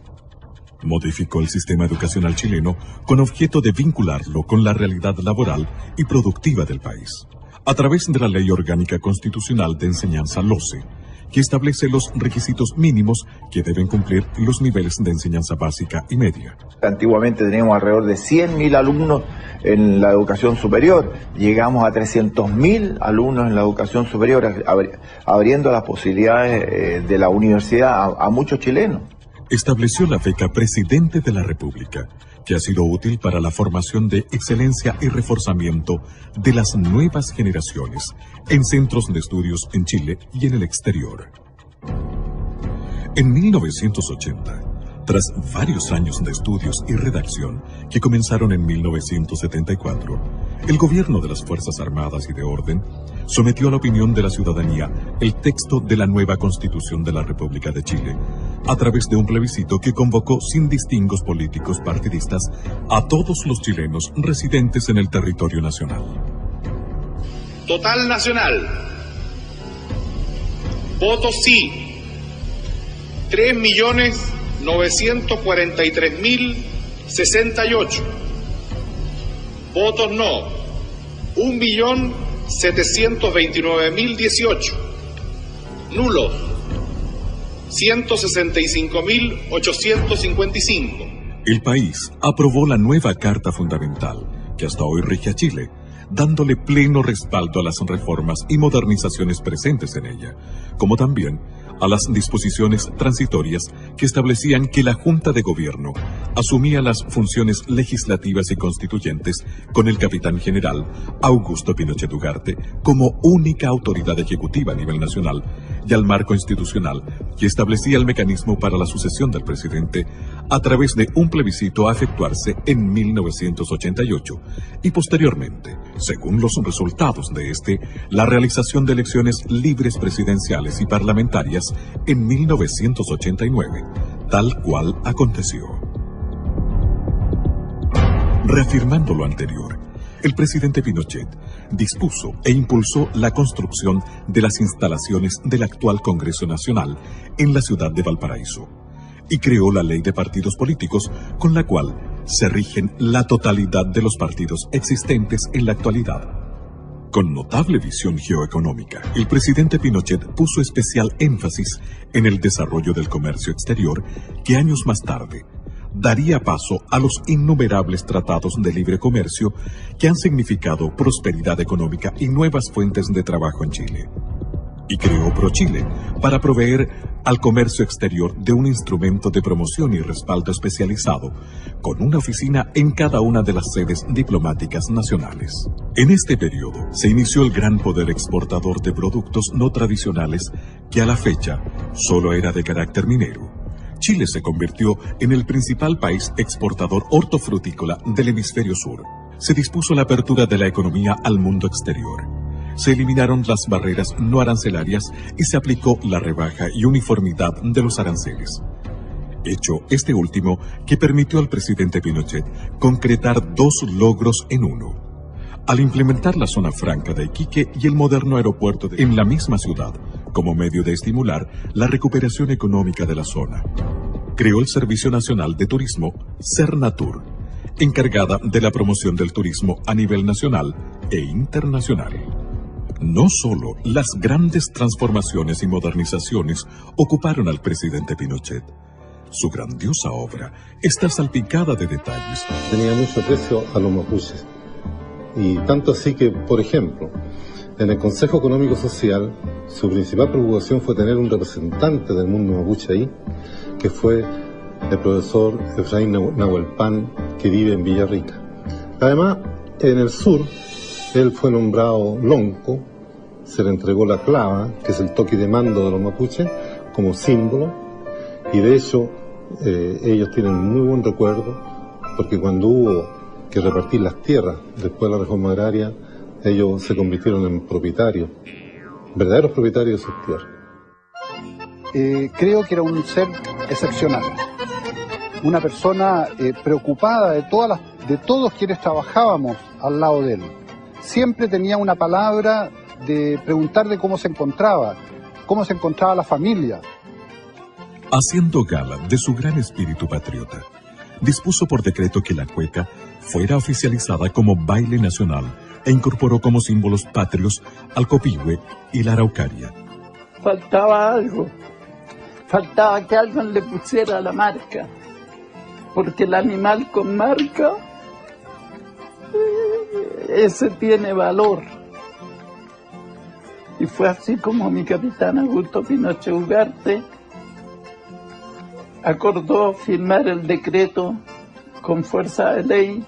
Modificó el sistema educacional chileno con objeto de vincularlo con la realidad laboral y productiva del país, a través de la Ley Orgánica Constitucional de Enseñanza LOCE, que establece los requisitos mínimos que deben cumplir los niveles de enseñanza básica y media. Antiguamente teníamos alrededor de 100.000 alumnos en la educación superior, llegamos a 300.000 alumnos en la educación superior, abriendo las posibilidades de la universidad a muchos chilenos. Estableció la beca Presidente de la República, que ha sido útil para la formación de excelencia y reforzamiento de las nuevas generaciones en centros de estudios en Chile y en el exterior. En 1980, tras varios años de estudios y redacción que comenzaron en 1974, el gobierno de las Fuerzas Armadas y de Orden sometió a la opinión de la ciudadanía el texto de la nueva Constitución de la República de Chile, a través de un plebiscito que convocó sin distingos políticos partidistas a todos los chilenos residentes en el territorio nacional. Total nacional. Votos sí. 3.943.068. Votos no. 1.100.000 729.018. Nulos, 165.855. El país aprobó la nueva Carta Fundamental, que hasta hoy rige a Chile, dándole pleno respaldo a las reformas y modernizaciones presentes en ella, como también a las disposiciones transitorias que establecían que la Junta de Gobierno asumía las funciones legislativas y constituyentes con el capitán general Augusto Pinochet Ugarte como única autoridad ejecutiva a nivel nacional, y al marco institucional que establecía el mecanismo para la sucesión del presidente a través de un plebiscito a efectuarse en 1988 y posteriormente, según los resultados de este, la realización de elecciones libres presidenciales y parlamentarias en 1989, tal cual aconteció. Reafirmando lo anterior, el presidente Pinochet dispuso e impulsó la construcción de las instalaciones del actual Congreso Nacional en la ciudad de Valparaíso y creó la ley de partidos políticos con la cual se rigen la totalidad de los partidos existentes en la actualidad. Con notable visión geoeconómica, el presidente Pinochet puso especial énfasis en el desarrollo del comercio exterior que años más tarde daría paso a los innumerables tratados de libre comercio que han significado prosperidad económica y nuevas fuentes de trabajo en Chile. Y creó ProChile para proveer al comercio exterior de un instrumento de promoción y respaldo especializado, con una oficina en cada una de las sedes diplomáticas nacionales. En este periodo se inició el gran poder exportador de productos no tradicionales que a la fecha solo era de carácter minero. Chile se convirtió en el principal país exportador hortofrutícola del hemisferio sur. Se dispuso la apertura de la economía al mundo exterior. Se eliminaron las barreras no arancelarias y se aplicó la rebaja y uniformidad de los aranceles. Hecho este último que permitió al presidente Pinochet concretar dos logros en uno. Al implementar la zona franca de Iquique y el moderno aeropuerto en la misma ciudad, como medio de estimular la recuperación económica de la zona. Creó el Servicio Nacional de Turismo, Sernatur, encargada de la promoción del turismo a nivel nacional e internacional. No solo las grandes transformaciones y modernizaciones ocuparon al presidente Pinochet. Su grandiosa obra está salpicada de detalles. Tenía mucho aprecio a los mapuches. Y tanto así que, por ejemplo, en el Consejo Económico Social, su principal preocupación fue tener un representante del mundo mapuche ahí, que fue el profesor Efraín Nahuelpan, que vive en Villarrica. Además, en el sur, él fue nombrado lonco, se le entregó la clava, que es el toque de mando de los mapuches, como símbolo, y de hecho ellos tienen muy buen recuerdo, porque cuando hubo que repartir las tierras después de la reforma agraria, ellos se convirtieron en propietarios, verdaderos propietarios de sus tierras. Creo que era un ser excepcional, una persona preocupada de todos quienes trabajábamos al lado de él. Siempre tenía una palabra de preguntar de cómo se encontraba la familia. Haciendo gala de su gran espíritu patriota, dispuso por decreto que la cueca fuera oficializada como baile nacional e incorporó como símbolos patrios al copihue y la araucaria. Faltaba algo, faltaba que alguien le pusiera la marca, porque el animal con marca, ese tiene valor. Y fue así como mi capitán Augusto Pinochet Ugarte acordó firmar el decreto con fuerza de ley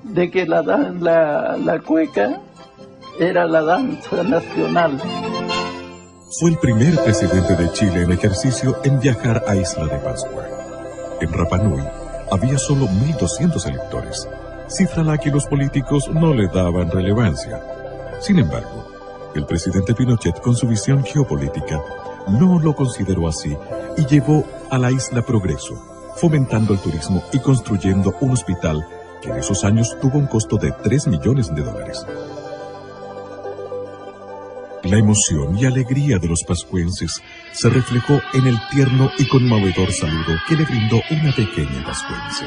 de que la cueca era la danza nacional. Fue el primer presidente de Chile en ejercicio en viajar a Isla de Pascua. En Rapa Nui había solo 1.200 electores, cifra a la que los políticos no le daban relevancia. Sin embargo, el presidente Pinochet, con su visión geopolítica, no lo consideró así y llevó a la isla progreso, fomentando el turismo y construyendo un hospital que en esos años tuvo un costo de $3 millones. La emoción y alegría de los pascuenses se reflejó en el tierno y conmovedor saludo que le brindó una pequeña pascuense.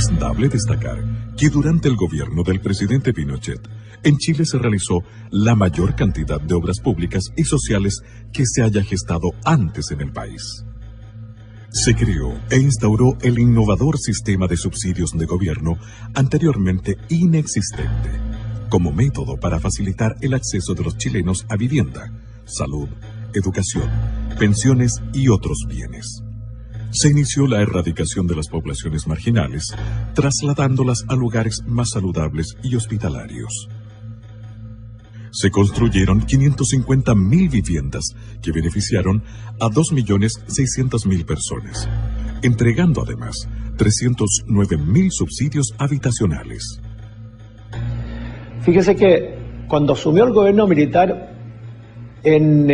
Es dable destacar que durante el gobierno del presidente Pinochet, en Chile se realizó la mayor cantidad de obras públicas y sociales que se haya gestado antes en el país. Se creó e instauró el innovador sistema de subsidios de gobierno anteriormente inexistente, como método para facilitar el acceso de los chilenos a vivienda, salud, educación, pensiones y otros bienes. Se inició la erradicación de las poblaciones marginales, trasladándolas a lugares más saludables y hospitalarios. Se construyeron 550.000 viviendas que beneficiaron a 2.600.000 personas, entregando además 309.000 subsidios habitacionales. Fíjese que cuando asumió el gobierno militar, en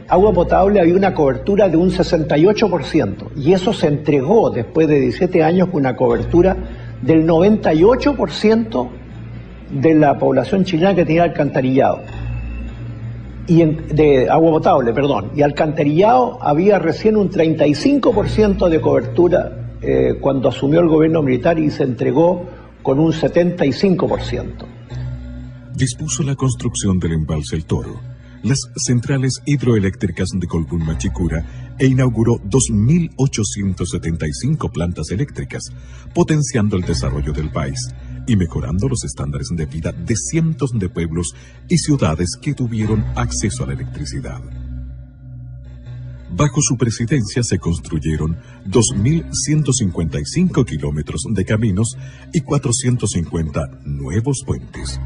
agua potable había una cobertura de un 68%, y eso se entregó después de 17 años con una cobertura del 98% de la población chilena que tenía alcantarillado. De agua potable, perdón. Y alcantarillado había recién un 35% de cobertura cuando asumió el gobierno militar, y se entregó con un 75%. Dispuso la construcción del embalse El Toro, las centrales hidroeléctricas de Colbún Machicura, e inauguró 2.875 plantas eléctricas, potenciando el desarrollo del país y mejorando los estándares de vida de cientos de pueblos y ciudades que tuvieron acceso a la electricidad. Bajo su presidencia se construyeron 2.155 kilómetros de caminos y 450 nuevos puentes.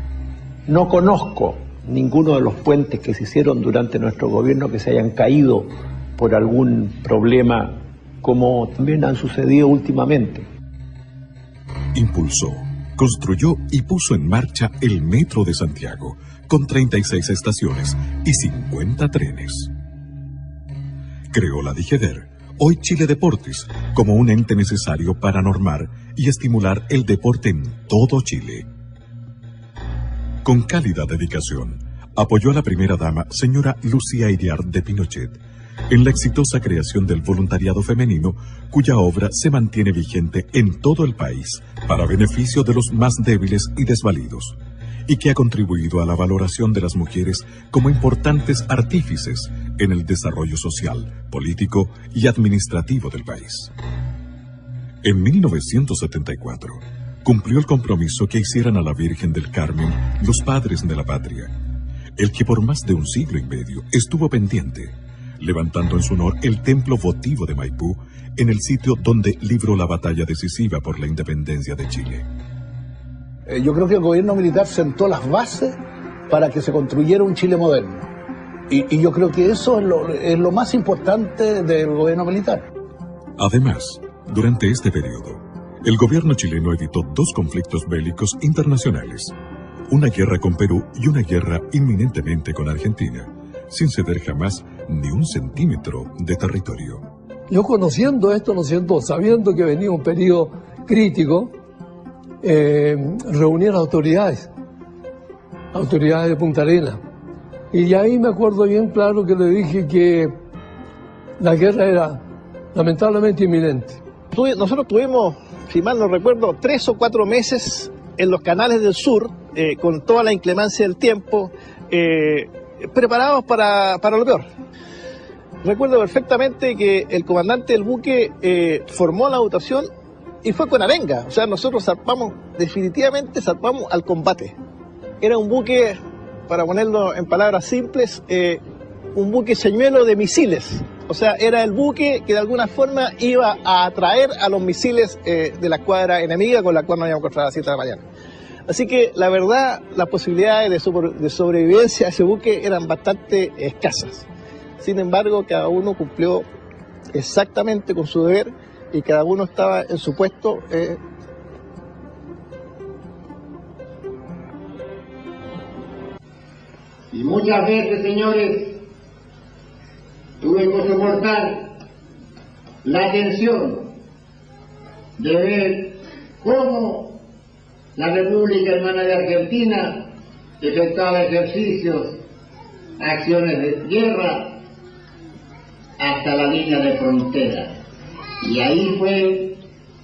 No conozco ninguno de los puentes que se hicieron durante nuestro gobierno que se hayan caído por algún problema, como también han sucedido últimamente. Impulsó, construyó y puso en marcha el Metro de Santiago, con 36 estaciones y 50 trenes. Creó la DIGEDER, hoy Chile Deportes, como un ente necesario para normar y estimular el deporte en todo Chile. Con cálida dedicación, apoyó a la primera dama, señora Lucía Iriart de Pinochet, en la exitosa creación del voluntariado femenino, cuya obra se mantiene vigente en todo el país para beneficio de los más débiles y desvalidos, y que ha contribuido a la valoración de las mujeres como importantes artífices en el desarrollo social, político y administrativo del país. En 1974, cumplió el compromiso que hicieran a la Virgen del Carmen los padres de la patria, el que por más de un siglo y medio estuvo pendiente, levantando en su honor el templo votivo de Maipú, en el sitio donde libró la batalla decisiva por la independencia de Chile. Yo creo que el gobierno militar sentó las bases para que se construyera un Chile moderno. Y yo creo que eso es lo más importante del gobierno militar. Además, durante este periodo, el gobierno chileno evitó 2 conflictos bélicos internacionales, una guerra con Perú y una guerra inminentemente con Argentina, sin ceder jamás ni un centímetro de territorio. Yo conociendo esto, ¿no es cierto?, sabiendo que venía un periodo crítico, reuní a las autoridades de Punta Arenas, y ahí me acuerdo bien claro que le dije que la guerra era lamentablemente inminente. Nosotros tuvimos, si mal no recuerdo, 3 o 4 meses en los canales del sur, con toda la inclemencia del tiempo, preparados para lo peor. Recuerdo perfectamente que el comandante del buque formó la dotación y fue con arenga. O sea, nosotros definitivamente zarpamos al combate. Era un buque, para ponerlo en palabras simples, un buque señuelo de misiles. O sea, era el buque que de alguna forma iba a atraer a los misiles de la escuadra enemiga, con la cual nos íbamos a encontrar a las 7 de la mañana. Así que la verdad, las posibilidades de sobrevivencia a ese buque eran bastante escasas. Sin embargo, cada uno cumplió exactamente con su deber y cada uno estaba en su puesto. Y muchas veces, señores, tuve que soportar la tensión de ver cómo la República Hermana de Argentina efectuaba ejercicios, acciones de guerra hasta la línea de frontera. Y ahí fue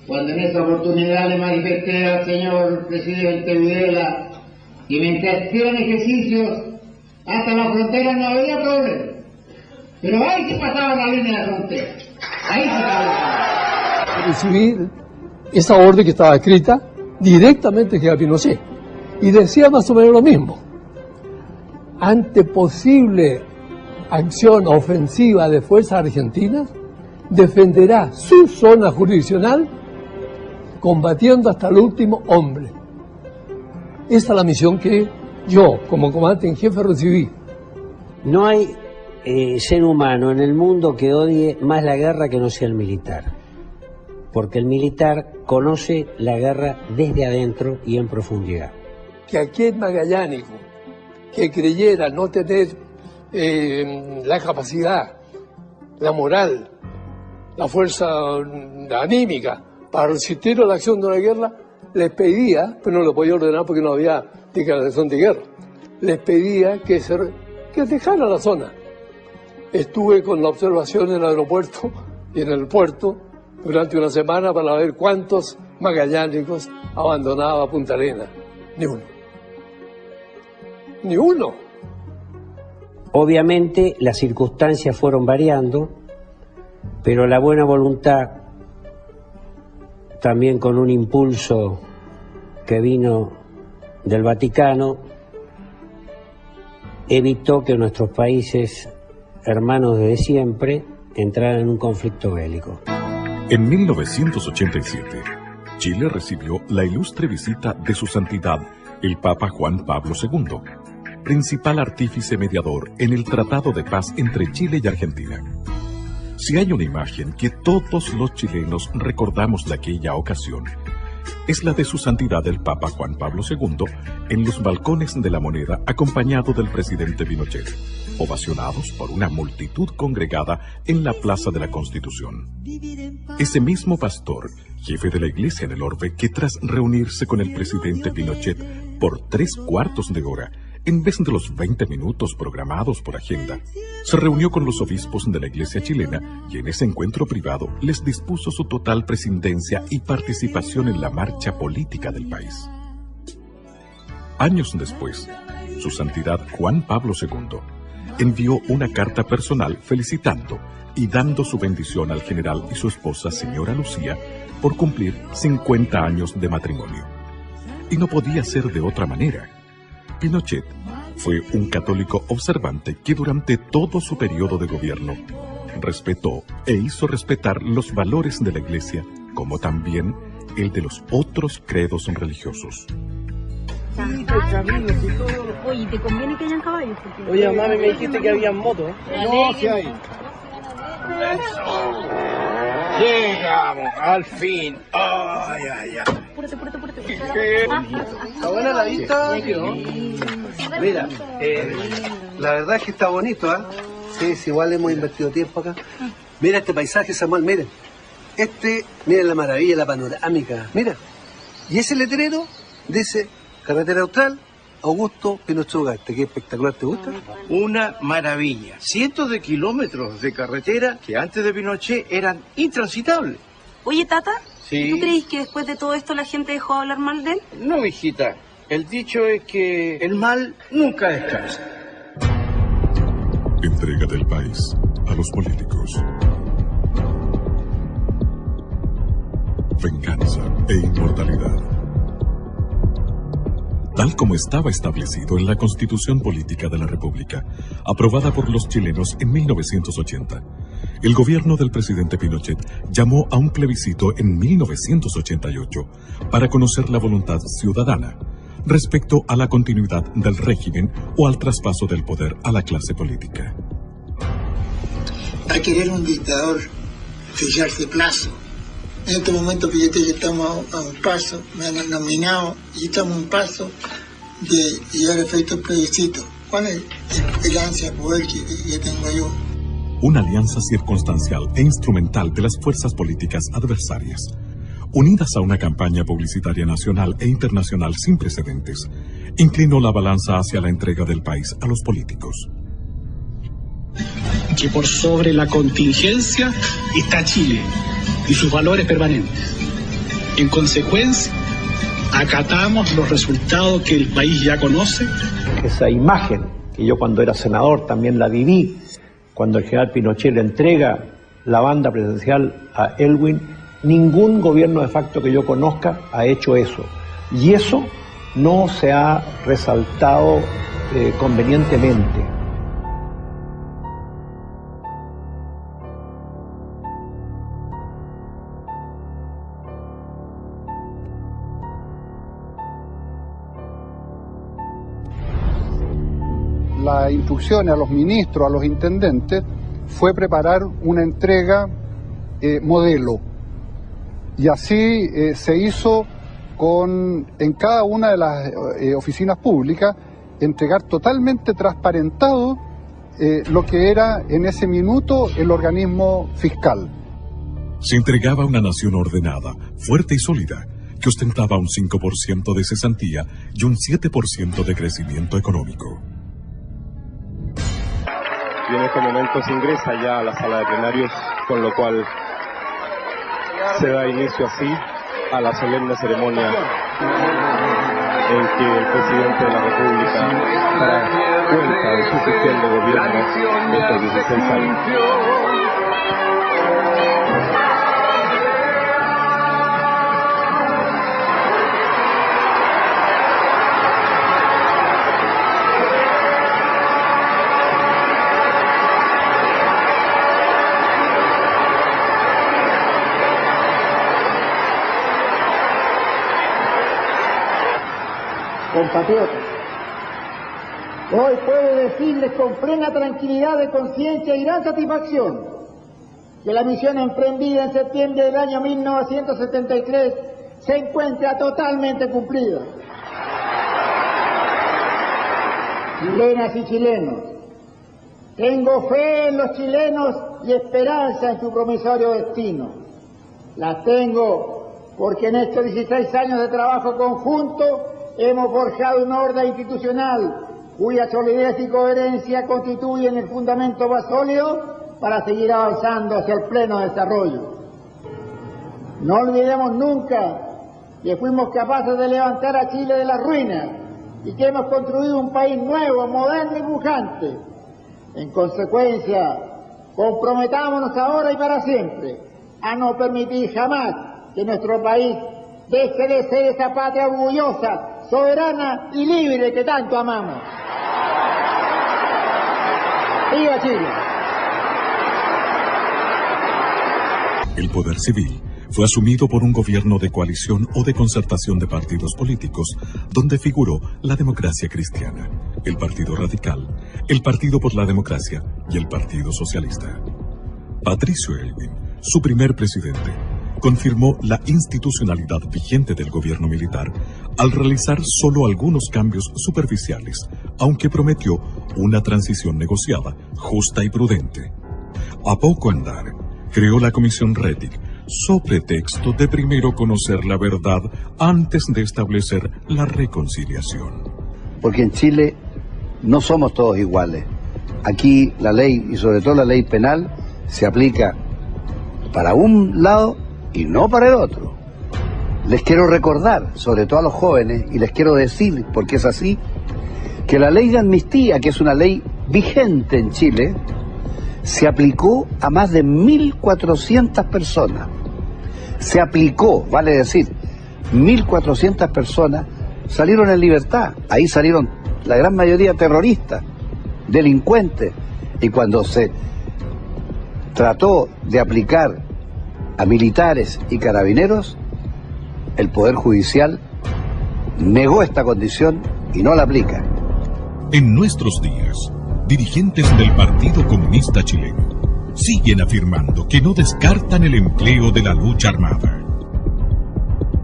cuando en esa oportunidad le manifesté al señor presidente Videla que mientras hicieran ejercicios hasta la frontera no había problema. Pero ahí se pasaba la línea de frontera. Ahí se pasaba. Recibí esa orden que estaba escrita directamente de Pinochet y decía más o menos lo mismo. Ante posible acción ofensiva de fuerzas argentinas, defenderá su zona jurisdiccional combatiendo hasta el último hombre. Esta es la misión que yo, como comandante en jefe, recibí. No hay ser humano en el mundo que odie más la guerra que no sea el militar. Porque el militar conoce la guerra desde adentro y en profundidad. Que aquel magallánico que creyera no tener la capacidad, la moral, la fuerza anímica para resistir a la acción de una guerra, les pedía, pero no lo podía ordenar porque no había declaración de guerra, les pedía que dejara la zona. Estuve con la observación en el aeropuerto y en el puerto durante una semana para ver cuántos magallánicos abandonaba Punta Arenas. Ni uno. Ni uno. Obviamente las circunstancias fueron variando, pero la buena voluntad, también con un impulso que vino del Vaticano, evitó que nuestros países hermanos desde siempre entraran en un conflicto bélico. En 1987, Chile recibió la ilustre visita de su santidad, el Papa Juan Pablo II, principal artífice mediador en el Tratado de Paz entre Chile y Argentina. Si hay una imagen que todos los chilenos recordamos de aquella ocasión, es la de su santidad el Papa Juan Pablo II en los balcones de la Moneda acompañado del presidente Pinochet, ovacionados por una multitud congregada en la Plaza de la Constitución. Ese mismo pastor, jefe de la iglesia en el orbe, que tras reunirse con el presidente Pinochet por 3/4 de hora, en vez de los 20 minutos programados por agenda, se reunió con los obispos de la iglesia chilena y en ese encuentro privado les dispuso su total presidencia y participación en la marcha política del país. Años después, su santidad Juan Pablo II envió una carta personal felicitando y dando su bendición al general y su esposa, señora Lucía, por cumplir 50 años de matrimonio. Y no podía ser de otra manera. Pinochet fue un católico observante que durante todo su periodo de gobierno respetó e hizo respetar los valores de la Iglesia, como también el de los otros credos religiosos. Oye, ¿te conviene que hayan caballos? Oye, mami, me dijiste que había motos. No, sí hay. Llegamos, al fin. Ay, ay, ay. Está buena la vista. Mira, la verdad es que está bonito, ¿ah? Sí, es igual, hemos invertido tiempo acá. Mira este paisaje, Samuel, miren. Miren la maravilla, la panorámica. Mira. Y ese letrero dice Carretera Austral, Augusto Pinochet Ugarte. ¿Qué espectacular, te gusta? Una maravilla. Cientos de kilómetros de carretera que antes de Pinochet eran intransitables. Oye, Tata, Sí. ¿tú crees que después de todo esto la gente dejó de hablar mal de él? No, hijita. El dicho es que el mal nunca descansa. Entrega del país a los políticos. Venganza e inmortalidad. Tal como estaba establecido en la Constitución Política de la República, aprobada por los chilenos en 1980, el gobierno del presidente Pinochet llamó a un plebiscito en 1988 para conocer la voluntad ciudadana respecto a la continuidad del régimen o al traspaso del poder a la clase política. A querer un dictador fijarse plazo. En este momento, fíjate que estamos a un paso, me han nominado y estamos a un paso de llegar a efecto plebiscito. ¿Cuál es el ansia de poder que tengo yo? Una alianza circunstancial e instrumental de las fuerzas políticas adversarias, unidas a una campaña publicitaria nacional e internacional sin precedentes, inclinó la balanza hacia la entrega del país a los políticos. Que por sobre la contingencia está Chile y sus valores permanentes. En consecuencia, acatamos los resultados que el país ya conoce. Esa imagen, que yo cuando era senador también la viví, cuando el general Pinochet le entrega la banda presidencial a Elwin, ningún gobierno de facto que yo conozca ha hecho eso. Y eso no se ha resaltado convenientemente. Las instrucciones a los ministros, a los intendentes, fue preparar una entrega modelo. Y así se hizo en cada una de las oficinas públicas, entregar totalmente transparentado lo que era en ese minuto el organismo fiscal. Se entregaba a una nación ordenada, fuerte y sólida, que ostentaba un 5% de cesantía y un 7% de crecimiento económico. Y en este momento se ingresa ya a la sala de plenarios, con lo cual se da inicio así a la solemne ceremonia en que el presidente de la República dará cuenta de su gestión de gobierno de estos 16 años. Compatriotas, hoy puedo decirles con plena tranquilidad de conciencia y gran satisfacción que la misión emprendida en septiembre del año 1973 se encuentra totalmente cumplida. Chilenas y chilenos, tengo fe en los chilenos y esperanza en su promisorio destino. La tengo porque en estos 16 años de trabajo conjunto hemos forjado una orden institucional cuya solidez y coherencia constituyen el fundamento más sólido para seguir avanzando hacia el pleno desarrollo. No olvidemos nunca que fuimos capaces de levantar a Chile de las ruinas y que hemos construido un país nuevo, moderno y pujante. En consecuencia, comprometámonos ahora y para siempre a no permitir jamás que nuestro país deje de ser esa patria orgullosa, soberana y libre que tanto amamos. ¡Viva Chile! El poder civil fue asumido por un gobierno de coalición o de concertación de partidos políticos, donde figuró la Democracia Cristiana, el Partido Radical, el Partido por la Democracia y el Partido Socialista. Patricio Elwin, su primer presidente, confirmó la institucionalidad vigente del gobierno militar al realizar solo algunos cambios superficiales, aunque prometió una transición negociada, justa y prudente. A poco andar, creó la Comisión Rettig, so pretexto de primero conocer la verdad antes de establecer la reconciliación. Porque en Chile no somos todos iguales. Aquí la ley, y sobre todo la ley penal, se aplica para un lado y no para el otro. Les quiero recordar, sobre todo a los jóvenes, y les quiero decir, porque es así, que la ley de amnistía, que es una ley vigente en Chile, se aplicó a más de 1.400 personas. Se aplicó, vale decir, 1.400 personas salieron en libertad. Ahí salieron la gran mayoría terroristas, delincuentes. Y cuando se trató de aplicar a militares y carabineros, el Poder Judicial negó esta condición y no la aplica. En nuestros días, dirigentes del Partido Comunista Chileno siguen afirmando que no descartan el empleo de la lucha armada.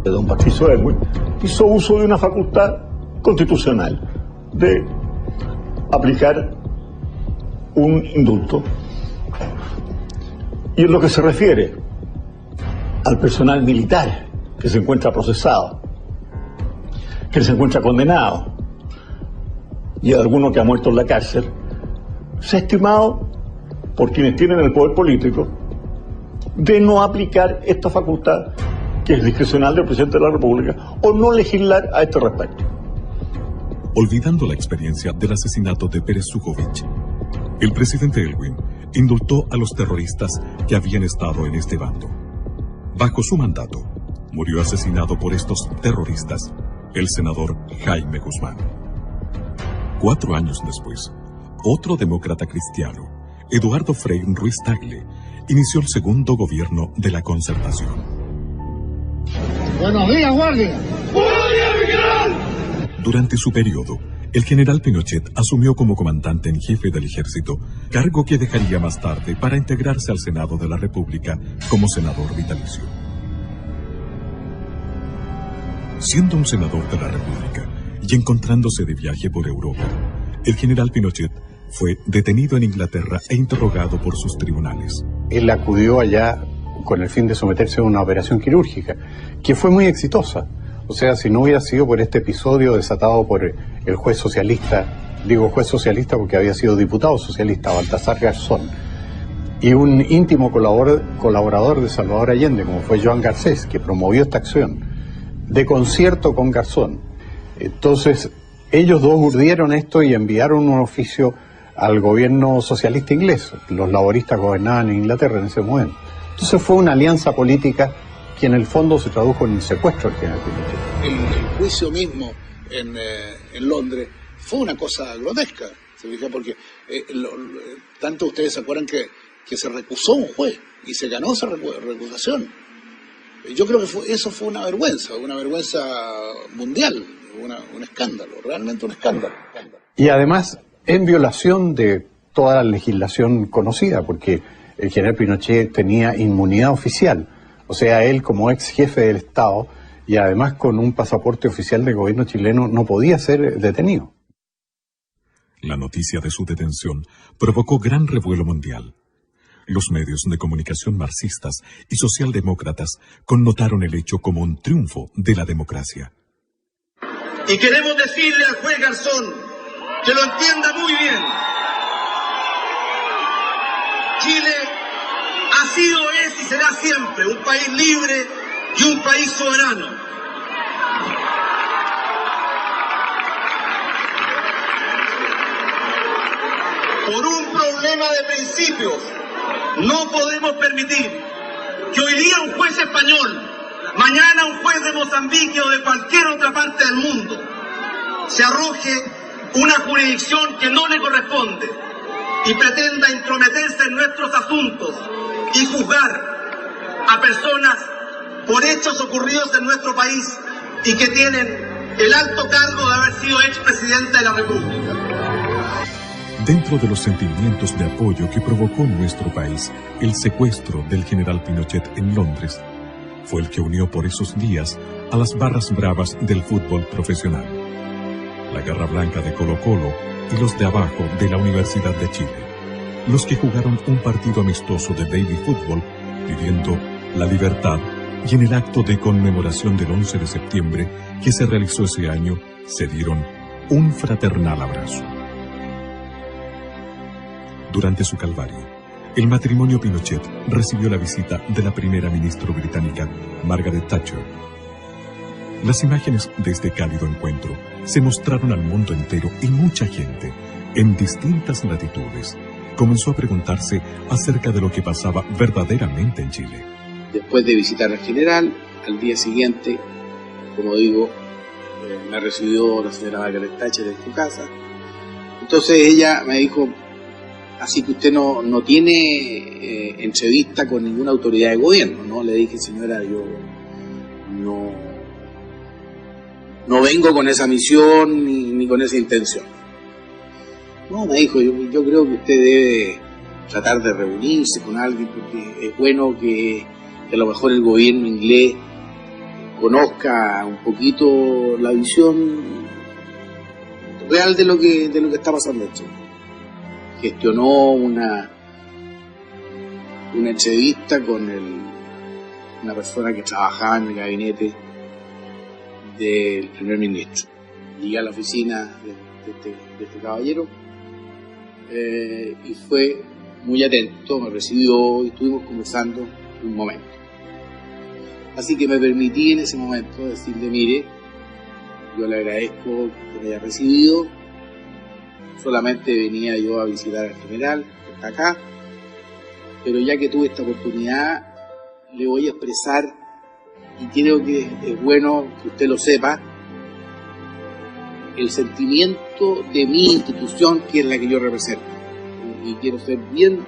Don Patricio Elwin hizo uso de una facultad constitucional de aplicar un indulto. Y en lo que se refiere al personal militar que se encuentra procesado, que se encuentra condenado, y a alguno que ha muerto en la cárcel, se ha estimado por quienes tienen el poder político de no aplicar esta facultad que es discrecional del presidente de la República, o no legislar a este respecto. Olvidando la experiencia del asesinato de Pérez Sujovic, el presidente Elwin indultó a los terroristas que habían estado en este bando. Bajo su mandato, murió asesinado por estos terroristas el senador Jaime Guzmán. 4 años después, otro demócrata cristiano, Eduardo Frei Ruiz Tagle, inició el segundo gobierno de la Concertación. Buenos días, guardia. ¡Buenos días, mi general! Durante su periodo, el general Pinochet asumió como comandante en jefe del ejército, cargo que dejaría más tarde para integrarse al Senado de la República como senador vitalicio. Siendo un senador de la República y encontrándose de viaje por Europa, el general Pinochet fue detenido en Inglaterra e interrogado por sus tribunales. Él acudió allá con el fin de someterse a una operación quirúrgica, que fue muy exitosa. O sea, si no hubiera sido por este episodio desatado por el juez socialista, digo juez socialista porque había sido diputado socialista, Baltasar Garzón, y un íntimo colaborador de Salvador Allende, como fue Joan Garcés, que promovió esta acción, de concierto con Garzón. Entonces, ellos dos urdieron esto y enviaron un oficio al gobierno socialista inglés. Los laboristas gobernaban en Inglaterra en ese momento. Entonces fue una alianza política que en el fondo se tradujo en el secuestro del general Pinochet. El juicio mismo en Londres fue una cosa grotesca, ¿se fija? Porque tanto ustedes se acuerdan que se recusó un juez y se ganó esa recusación. Yo creo que eso fue una vergüenza mundial, un escándalo, realmente un escándalo. Y además en violación de toda la legislación conocida, porque el general Pinochet tenía inmunidad oficial. O sea, él como ex jefe del Estado y además con un pasaporte oficial del gobierno chileno no podía ser detenido. La noticia de su detención provocó gran revuelo mundial. Los medios de comunicación marxistas y socialdemócratas connotaron el hecho como un triunfo de la democracia. Y queremos decirle al juez Garzón que lo entienda muy bien. Chile ha sido, es y será siempre un país libre y un país soberano. Por un problema de principios, no podemos permitir que hoy día un juez español, mañana un juez de Mozambique o de cualquier otra parte del mundo, se arroje una jurisdicción que no le corresponde y pretenda intrometerse en nuestros asuntos y juzgar a personas por hechos ocurridos en nuestro país y que tienen el alto cargo de haber sido expresidente de la República. Dentro de los sentimientos de apoyo que provocó en nuestro país el secuestro del general Pinochet en Londres, fue el que unió por esos días a las barras bravas del fútbol profesional. La Garra Blanca de Colo-Colo y los de abajo de la Universidad de Chile, los que jugaron un partido amistoso de baby fútbol pidiendo la libertad y en el acto de conmemoración del 11 de septiembre que se realizó ese año se dieron un fraternal abrazo. Durante su calvario, el matrimonio Pinochet recibió la visita de la primera ministra británica, Margaret Thatcher. Las imágenes de este cálido encuentro se mostraron al mundo entero y mucha gente, en distintas latitudes, comenzó a preguntarse acerca de lo que pasaba verdaderamente en Chile. Después de visitar al general, al día siguiente, como digo, me recibió la señora Margaret Thatcher en su casa. Entonces ella me dijo: así que usted no tiene entrevista con ninguna autoridad de gobierno, ¿no? Le dije: señora, yo no vengo con esa misión ni con esa intención. No, me dijo, yo creo que usted debe tratar de reunirse con alguien, porque es bueno que a lo mejor el gobierno inglés conozca un poquito la visión real de lo que está pasando en Chile. Gestionó una entrevista con una persona que trabajaba en el gabinete del primer ministro. Llegué a la oficina de este caballero y fue muy atento, me recibió y estuvimos conversando un momento. Así que me permití en ese momento decirle, mire, yo le agradezco que me haya recibido, solamente venía yo a visitar al general, que está acá, pero ya que tuve esta oportunidad, le voy a expresar, y creo que es bueno que usted lo sepa, el sentimiento de mi institución, que es la que yo represento. Y quiero ser bien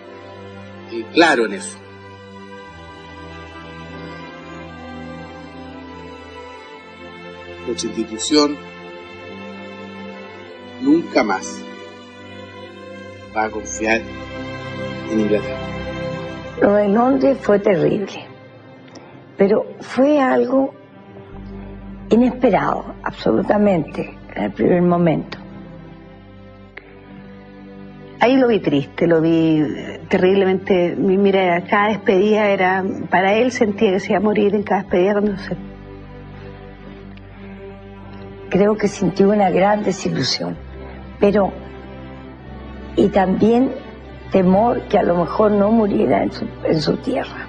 claro en eso. Nuestra institución nunca más va a confiar en Inglaterra. Lo de Londres fue terrible, pero fue algo inesperado, absolutamente, en el primer momento. Ahí lo vi triste, lo vi terriblemente. Mira, cada despedida era, para él sentía que se iba a morir en cada despedida cuando se... Creo que sintió una gran desilusión, pero y también temor que a lo mejor no muriera en su tierra.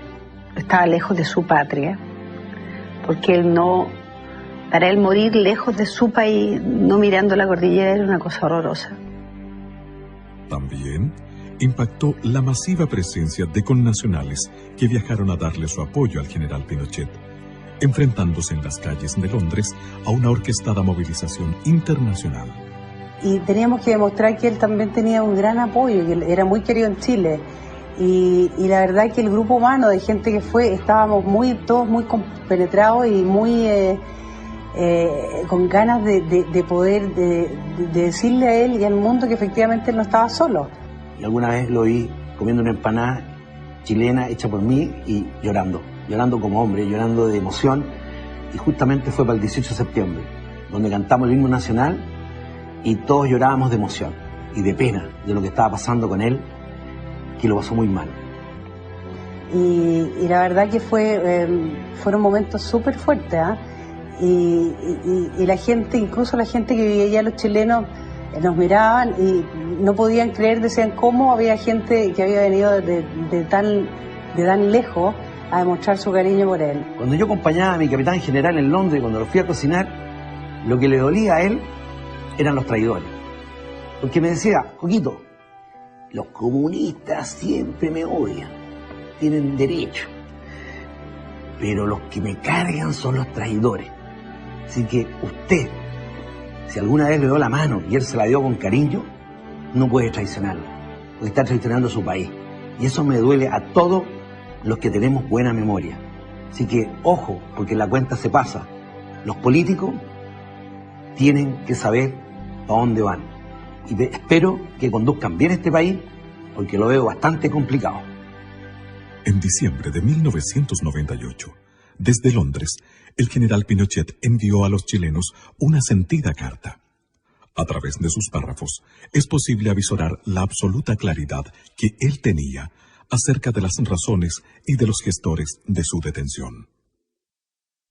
Estaba lejos de su patria, porque él no, para él morir lejos de su país, no mirando la cordillera, era una cosa horrorosa. También impactó la masiva presencia de connacionales que viajaron a darle su apoyo al general Pinochet, enfrentándose en las calles de Londres a una orquestada movilización internacional. Y teníamos que demostrar que él también tenía un gran apoyo, que él era muy querido en Chile. Y la verdad es que el grupo humano de gente que fue, estábamos todos muy compenetrados y muy con ganas de poder decirle a él y al mundo que efectivamente él no estaba solo. Y alguna vez lo vi comiendo una empanada chilena hecha por mí y llorando como hombre, llorando de emoción. Y justamente fue para el 18 de septiembre, donde cantamos el himno nacional y todos llorábamos de emoción y de pena de lo que estaba pasando con él, que lo pasó muy mal. Y la verdad que fueron momentos súper fuertes, ¿eh? Y la gente, incluso la gente que vivía allá, los chilenos, nos miraban y no podían creer, decían cómo había gente que había venido de tan lejos a demostrar su cariño por él. Cuando yo acompañaba a mi capitán general en Londres, cuando lo fui a cocinar, lo que le dolía a él eran los traidores. Porque me decía, Coquito, los comunistas siempre me odian, tienen derecho, pero los que me cargan son los traidores. Así que usted, si alguna vez le dio la mano y él se la dio con cariño, no puede traicionarlo, porque está traicionando a su país. Y eso me duele a todos los que tenemos buena memoria. Así que, ojo, porque la cuenta se pasa. Los políticos tienen que saber a dónde van. Y espero que conduzcan bien este país, porque lo veo bastante complicado. En diciembre de 1998, desde Londres, el general Pinochet envió a los chilenos una sentida carta. A través de sus párrafos, es posible avisorar la absoluta claridad que él tenía acerca de las razones y de los gestores de su detención.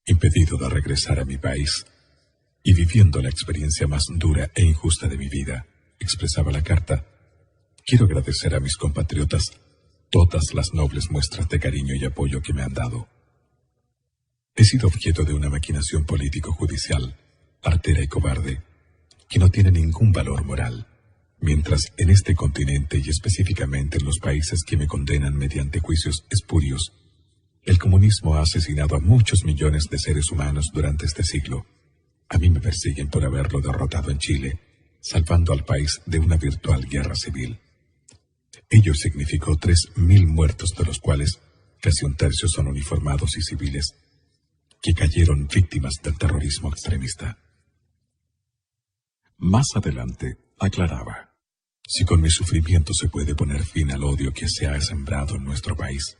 Impedido de regresar a mi país y viviendo la experiencia más dura e injusta de mi vida, expresaba la carta, quiero agradecer a mis compatriotas todas las nobles muestras de cariño y apoyo que me han dado. He sido objeto de una maquinación político-judicial, artera y cobarde, que no tiene ningún valor moral, mientras en este continente y específicamente en los países que me condenan mediante juicios espurios, el comunismo ha asesinado a muchos millones de seres humanos durante este siglo. A mí me persiguen por haberlo derrotado en Chile, salvando al país de una virtual guerra civil. Ello significó 3.000 muertos, de los cuales casi un tercio son uniformados y civiles, que cayeron víctimas del terrorismo extremista. Más adelante, aclaraba, si con mi sufrimiento se puede poner fin al odio que se ha sembrado en nuestro país,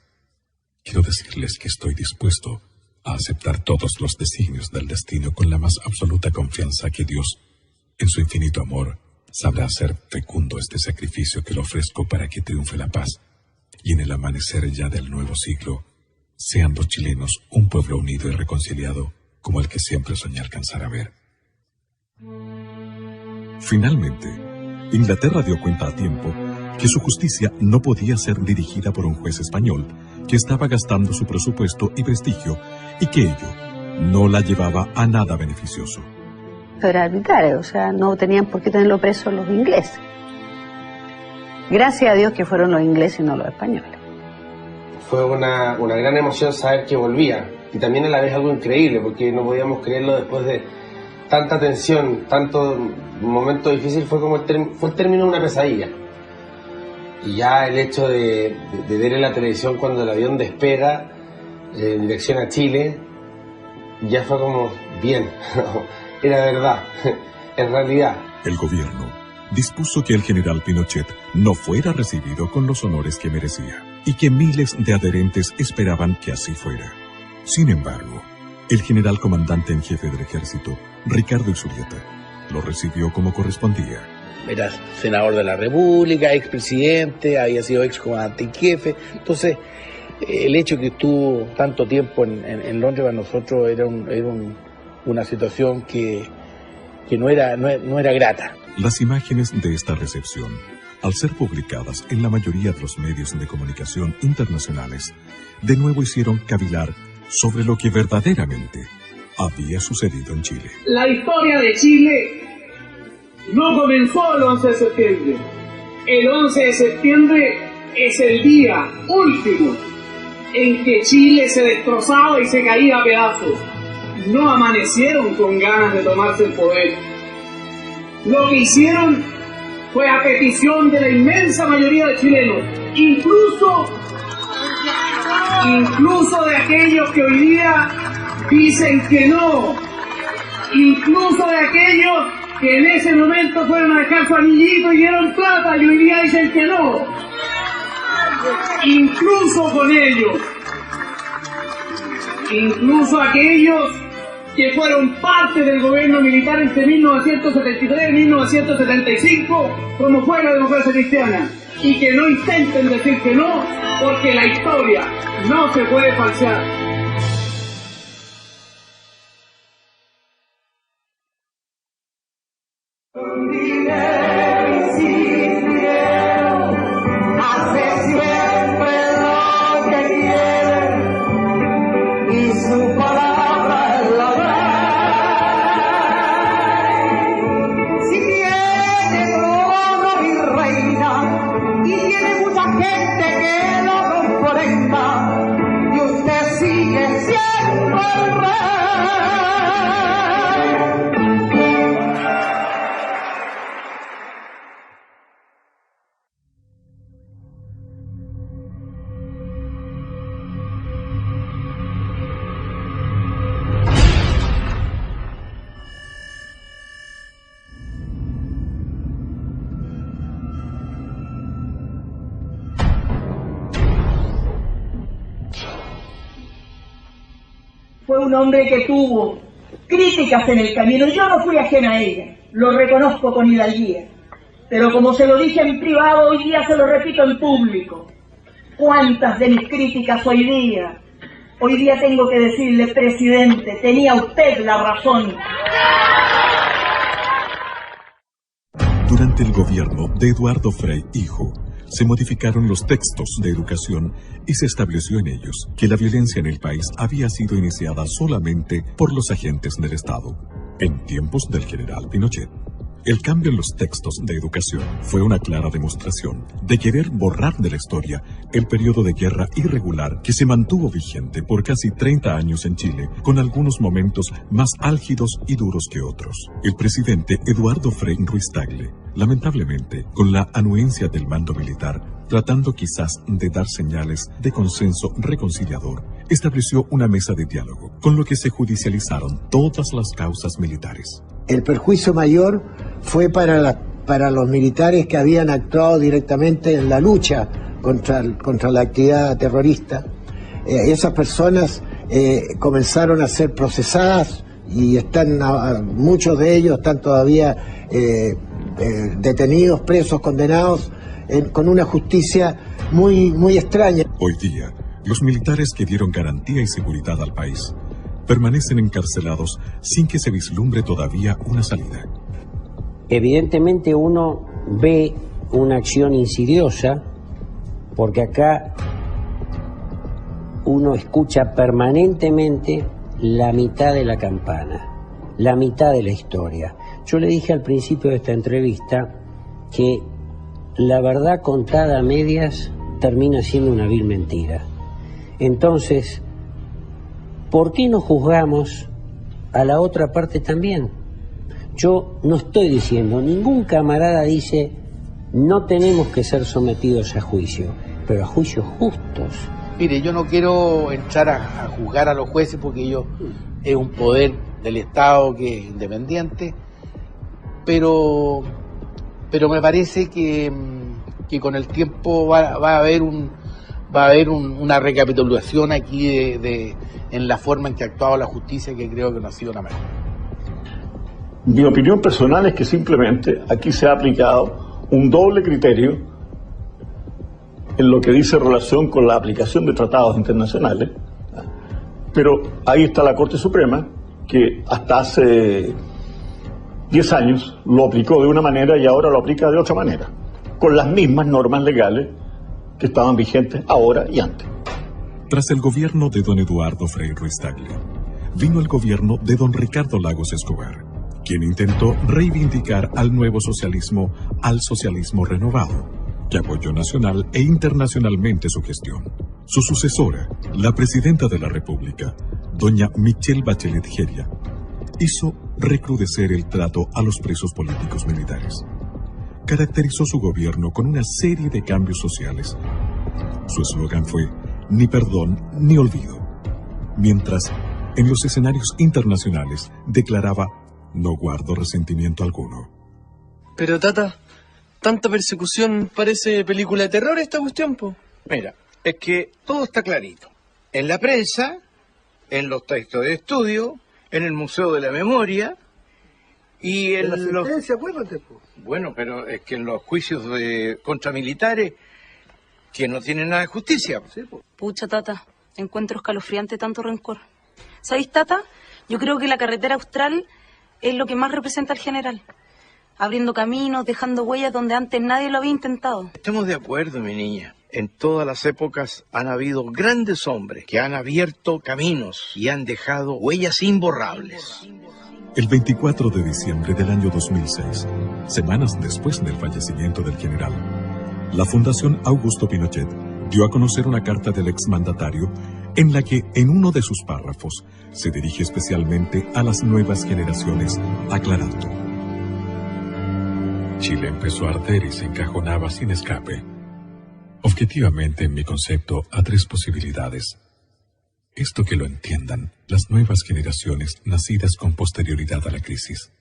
quiero decirles que estoy dispuesto a aceptar todos los designios del destino con la más absoluta confianza que Dios, en su infinito amor, sabrá hacer fecundo este sacrificio que le ofrezco para que triunfe la paz, y en el amanecer ya del nuevo siglo, sean los chilenos un pueblo unido y reconciliado como el que siempre soñé alcanzar a ver. Finalmente, Inglaterra dio cuenta a tiempo que su justicia no podía ser dirigida por un juez español que estaba gastando su presupuesto y prestigio y que ello no la llevaba a nada beneficioso. Era arbitrario, o sea, no tenían por qué tenerlo preso los ingleses. Gracias a Dios que fueron los ingleses y no los españoles. Fue una gran emoción saber que volvía, y también a la vez algo increíble, porque no podíamos creerlo después de tanta tensión, tanto momento difícil. Fue como el término de una pesadilla. Y ya el hecho de ver en la televisión cuando el avión despega en dirección a Chile, ya fue como, bien, era verdad, en realidad. El gobierno dispuso que el general Pinochet no fuera recibido con los honores que merecía, y que miles de adherentes esperaban que así fuera. Sin embargo, el general comandante en jefe del ejército, Ricardo Isurieta, lo recibió como correspondía. Era senador de la República, expresidente, había sido excomandante en jefe. Entonces, el hecho que estuvo tanto tiempo en Londres para nosotros era una situación que no era grata. Las imágenes de esta recepción, al ser publicadas en la mayoría de los medios de comunicación internacionales, de nuevo hicieron cavilar sobre lo que verdaderamente había sucedido en Chile. La historia de Chile no comenzó el 11 de septiembre. El 11 de septiembre es el día último en que Chile se destrozaba y se caía a pedazos. No amanecieron con ganas de tomarse el poder. Lo que hicieron fue a petición de la inmensa mayoría de chilenos, incluso de aquellos que hoy día dicen que no, incluso de aquellos que en ese momento fueron a dejar su anillito y dieron plata y hoy día dicen que no. Incluso con ellos, incluso aquellos que fueron parte del gobierno militar entre 1973 y 1975, como fue la democracia cristiana, y que no intenten decir que no, porque la historia no se puede falsear. Fue un hombre que tuvo críticas en el camino. Yo no fui ajena a ella, lo reconozco con hidalguía. Pero como se lo dije en privado, hoy día se lo repito en público. ¿Cuántas de mis críticas hoy día tengo que decirle, presidente, tenía usted la razón? Durante el gobierno de Eduardo Frei hijo, se modificaron los textos de educación y se estableció en ellos que la violencia en el país había sido iniciada solamente por los agentes del Estado, en tiempos del general Pinochet. El cambio en los textos de educación fue una clara demostración de querer borrar de la historia el periodo de guerra irregular que se mantuvo vigente por casi 30 años en Chile, con algunos momentos más álgidos y duros que otros. El presidente Eduardo Frei Ruiz-Tagle, lamentablemente, con la anuencia del mando militar, tratando quizás de dar señales de consenso reconciliador, estableció una mesa de diálogo, con lo que se judicializaron todas las causas militares. El perjuicio mayor fue para los militares que habían actuado directamente en la lucha contra la actividad terrorista. Esas personas comenzaron a ser procesadas y muchos de ellos están todavía detenidos, presos, condenados, con una justicia muy extraña. Hoy día, los militares que dieron garantía y seguridad al país permanecen encarcelados sin que se vislumbre todavía una salida. Evidentemente uno ve una acción insidiosa, porque acá uno escucha permanentemente la mitad de la campana, la mitad de la historia. Yo le dije al principio de esta entrevista que la verdad contada a medias termina siendo una vil mentira. Entonces, ¿por qué no juzgamos a la otra parte también? Yo no estoy diciendo, ningún camarada dice, no tenemos que ser sometidos a juicio, pero a juicios justos. Mire, yo no quiero entrar a juzgar a los jueces porque ellos es un poder del Estado que es independiente, pero me parece que con el tiempo va a haber una recapitulación aquí en la forma en que ha actuado la justicia, que creo que no ha sido la mejor. Mi opinión personal es que simplemente aquí se ha aplicado un doble criterio en lo que dice relación con la aplicación de tratados internacionales, pero ahí está la Corte Suprema, que hasta hace 10 años lo aplicó de una manera y ahora lo aplica de otra manera, con las mismas normas legales que estaban vigentes ahora y antes. Tras el gobierno de don Eduardo Frei Ruiz-Tagle, vino el gobierno de don Ricardo Lagos Escobar, quien intentó reivindicar al nuevo socialismo, al socialismo renovado, que apoyó nacional e internacionalmente su gestión. Su sucesora, la presidenta de la República, doña Michelle Bachelet Jeria, hizo recrudecer el trato a los presos políticos militares. Caracterizó su gobierno con una serie de cambios sociales. Su eslogan fue ni perdón ni olvido, mientras en los escenarios internacionales declaraba no guardo resentimiento alguno. Pero Tata, tanta persecución parece película de terror esta cuestión, po. Mira, es que todo está clarito. En la prensa, en los textos de estudio, en el Museo de la Memoria y en la los... sentencia, acuérdate, po. Bueno, pero es que en los juicios contra militares que no tienen nada de justicia. Sí, po. Pucha, Tata, encuentro escalofriante tanto rencor. ¿Sabéis, Tata? Yo creo que la carretera austral es lo que más representa al general. Abriendo caminos, dejando huellas donde antes nadie lo había intentado. Estamos de acuerdo, mi niña. En todas las épocas han habido grandes hombres que han abierto caminos y han dejado huellas imborrables. El 24 de diciembre del año 2006, semanas después del fallecimiento del general, la Fundación Augusto Pinochet dio a conocer una carta del exmandatario en la que, en uno de sus párrafos, se dirige especialmente a las nuevas generaciones, aclarando: Chile empezó a arder y se encajonaba sin escape. Objetivamente, en mi concepto, a tres posibilidades. Esto que lo entiendan las nuevas generaciones nacidas con posterioridad a la crisis.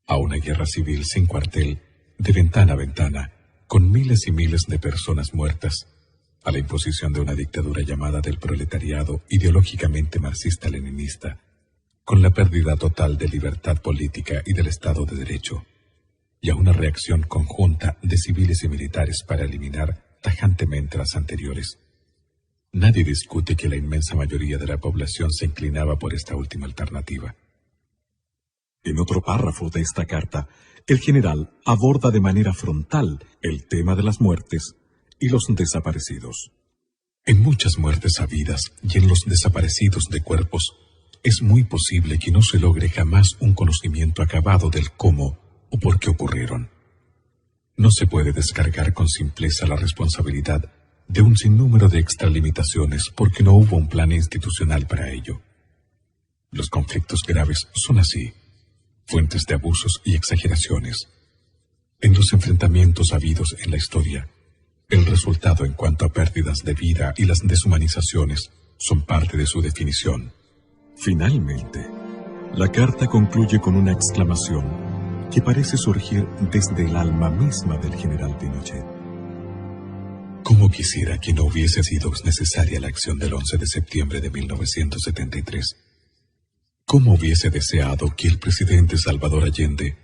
A una guerra civil sin cuartel, de ventana a ventana, con miles y miles de personas muertas, a la imposición de una dictadura llamada del proletariado ideológicamente marxista-leninista, con la pérdida total de libertad política y del Estado de Derecho, y a una reacción conjunta de civiles y militares para eliminar tajantemente las anteriores. Nadie discute que la inmensa mayoría de la población se inclinaba por esta última alternativa. En otro párrafo de esta carta, el general aborda de manera frontal el tema de las muertes y los desaparecidos. En muchas muertes habidas y en los desaparecidos de cuerpos, es muy posible que no se logre jamás un conocimiento acabado del cómo o por qué ocurrieron. No se puede descargar con simpleza la responsabilidad de un sinnúmero de extralimitaciones porque no hubo un plan institucional para ello. Los conflictos graves son así, fuentes de abusos y exageraciones. En los enfrentamientos habidos en la historia, el resultado en cuanto a pérdidas de vida y las deshumanizaciones son parte de su definición. Finalmente, la carta concluye con una exclamación que parece surgir desde el alma misma del general Pinochet. ¿Cómo quisiera que no hubiese sido necesaria la acción del 11 de septiembre de 1973? ¿Cómo hubiese deseado que el presidente Salvador Allende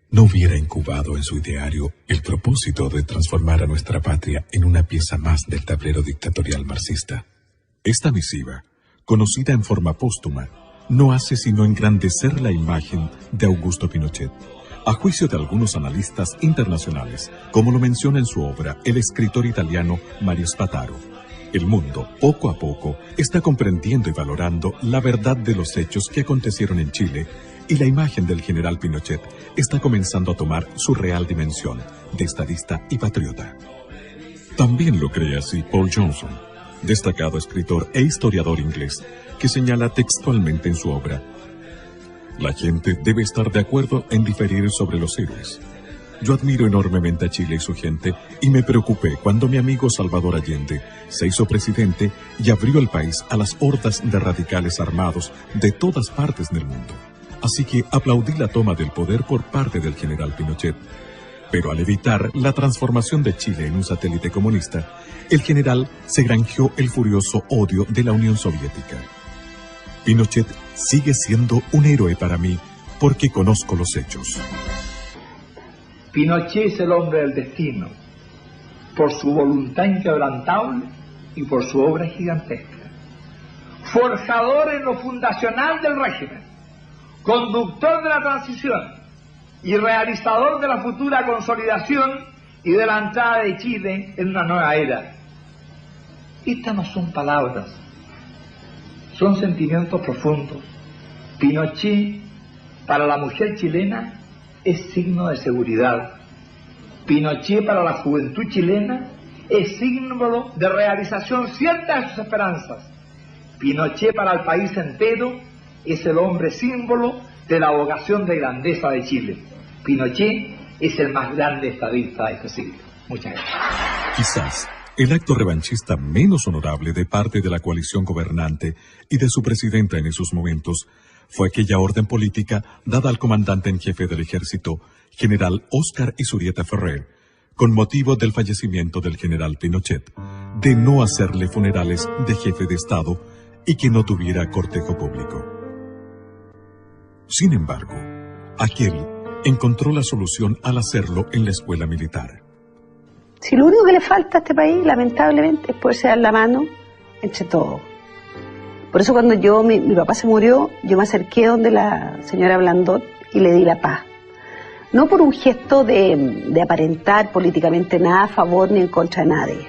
no hubiera incubado en su ideario el propósito de transformar a nuestra patria en una pieza más del tablero dictatorial marxista? Esta misiva, conocida en forma póstuma, no hace sino engrandecer la imagen de Augusto Pinochet, a juicio de algunos analistas internacionales, como lo menciona en su obra el escritor italiano Mario Spataro. El mundo, poco a poco, está comprendiendo y valorando la verdad de los hechos que acontecieron en Chile, y la imagen del general Pinochet está comenzando a tomar su real dimensión de estadista y patriota. También lo cree así Paul Johnson, destacado escritor e historiador inglés, que señala textualmente en su obra: la gente debe estar de acuerdo en diferir sobre los héroes. Yo admiro enormemente a Chile y su gente, y me preocupé cuando mi amigo Salvador Allende se hizo presidente y abrió el país a las hordas de radicales armados de todas partes del mundo. Así que aplaudí la toma del poder por parte del general Pinochet. Pero al evitar la transformación de Chile en un satélite comunista, el general se granjeó el furioso odio de la Unión Soviética. Pinochet sigue siendo un héroe para mí porque conozco los hechos. Pinochet es el hombre del destino, por su voluntad inquebrantable y por su obra gigantesca. Forjador en lo fundacional del régimen, conductor de la transición y realizador de la futura consolidación y de la entrada de Chile en una nueva era. Estas no son palabras, son sentimientos profundos. Pinochet, para la mujer chilena, es signo de seguridad. Pinochet, para la juventud chilena, es símbolo de realización cierta de sus esperanzas. Pinochet, para el país entero, es el hombre símbolo de la vocación de grandeza de Chile. Pinochet es el más grande estadista de este siglo. Muchas gracias. Quizás el acto revanchista menos honorable de parte de la coalición gobernante y de su presidenta en esos momentos fue aquella orden política dada al comandante en jefe del ejército, general Óscar Izurieta Ferrer, con motivo del fallecimiento del general Pinochet, de no hacerle funerales de jefe de Estado y que no tuviera cortejo público. Sin embargo, aquel encontró la solución al hacerlo en la escuela militar. Si lo único que le falta a este país, lamentablemente, es poderse dar la mano entre todos. Por eso cuando mi papá se murió, yo me acerqué donde la señora Blandot y le di la paz. No por un gesto de aparentar políticamente nada a favor ni en contra de nadie.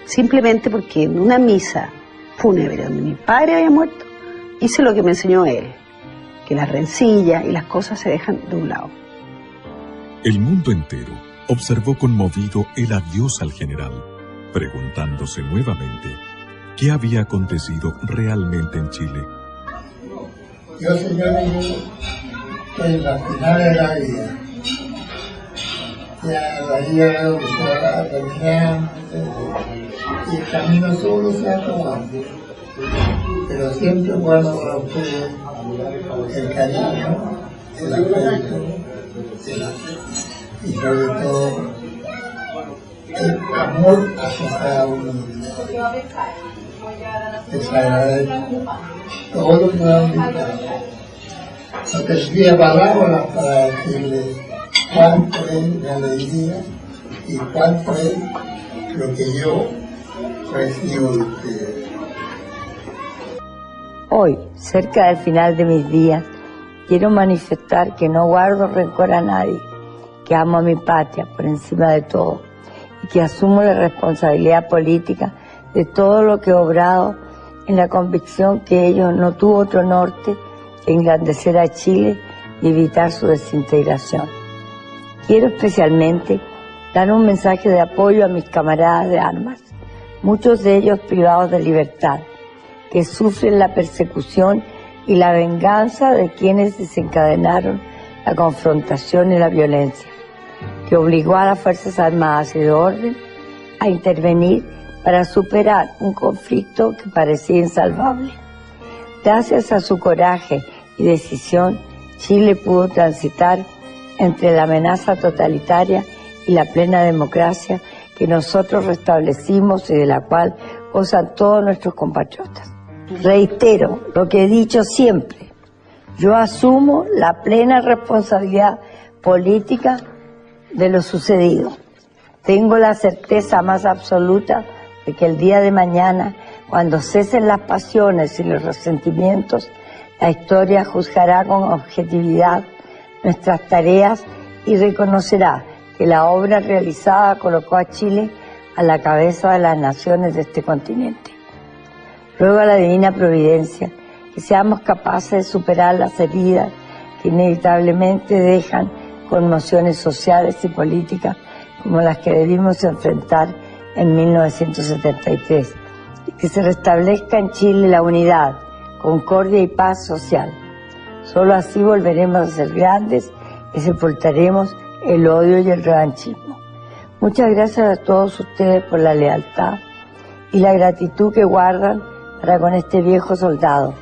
Simplemente porque en una misa fúnebre donde mi padre había muerto, hice lo que me enseñó él, que las rencillas y las cosas se dejan de un lado. El mundo entero observó conmovido el adiós al general, preguntándose nuevamente qué había acontecido realmente en Chile. Yo, señores, estoy en la final de la vida. Ya la vida veo que se va terminando y el camino solo se va acabando. Pero siempre guardo para ustedes el cariño, el afecto, y sobre todo el amor hacia cada uno de ustedes. Les agradezco todo lo que me han invitado. No tendría palabras para decirles cuánto es mi alegría y cuánto es lo que yo recibo de ustedes. Hoy, cerca del final de mis días, quiero manifestar que no guardo rencor a nadie, que amo a mi patria por encima de todo y que asumo la responsabilidad política de todo lo que he obrado en la convicción que ello no tuvo otro norte que engrandecer a Chile y evitar su desintegración. Quiero especialmente dar un mensaje de apoyo a mis camaradas de armas, muchos de ellos privados de libertad, que sufren la persecución y la venganza de quienes desencadenaron la confrontación y la violencia, que obligó a las Fuerzas Armadas y de orden a intervenir para superar un conflicto que parecía insalvable. Gracias a su coraje y decisión, Chile pudo transitar entre la amenaza totalitaria y la plena democracia que nosotros restablecimos y de la cual gozan todos nuestros compatriotas. Reitero lo que he dicho siempre, yo asumo la plena responsabilidad política de lo sucedido. Tengo la certeza más absoluta de que el día de mañana, cuando cesen las pasiones y los resentimientos, la historia juzgará con objetividad nuestras tareas y reconocerá que la obra realizada colocó a Chile a la cabeza de las naciones de este continente. Ruego a la divina providencia que seamos capaces de superar las heridas que inevitablemente dejan conmociones sociales y políticas como las que debimos enfrentar en 1973, y que se restablezca en Chile la unidad, concordia y paz social. Solo así volveremos a ser grandes y sepultaremos el odio y el revanchismo. Muchas gracias a todos ustedes por la lealtad y la gratitud que guardan para con este viejo soldado,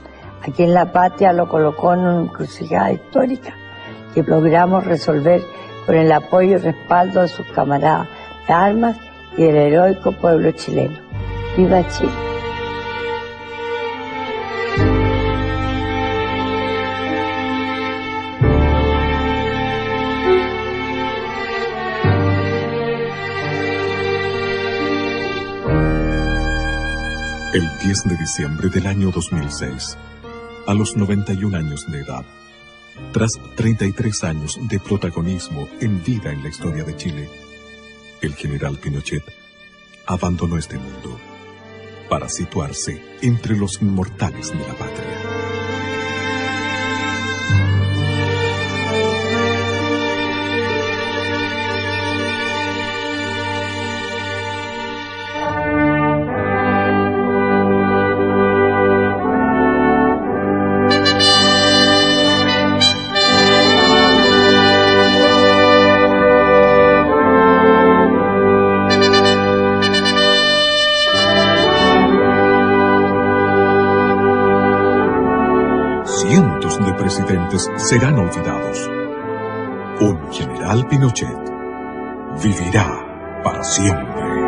a quien la patria lo colocó en una encrucijada histórica que logramos resolver con el apoyo y respaldo de sus camaradas de armas y del heroico pueblo chileno. ¡Viva Chile! El 10 de diciembre del año 2006, a los 91 años de edad, tras 33 años de protagonismo en vida en la historia de Chile, el general Pinochet abandonó este mundo para situarse entre los inmortales de la patria. Cientos de presidentes serán olvidados. Un general Pinochet vivirá para siempre.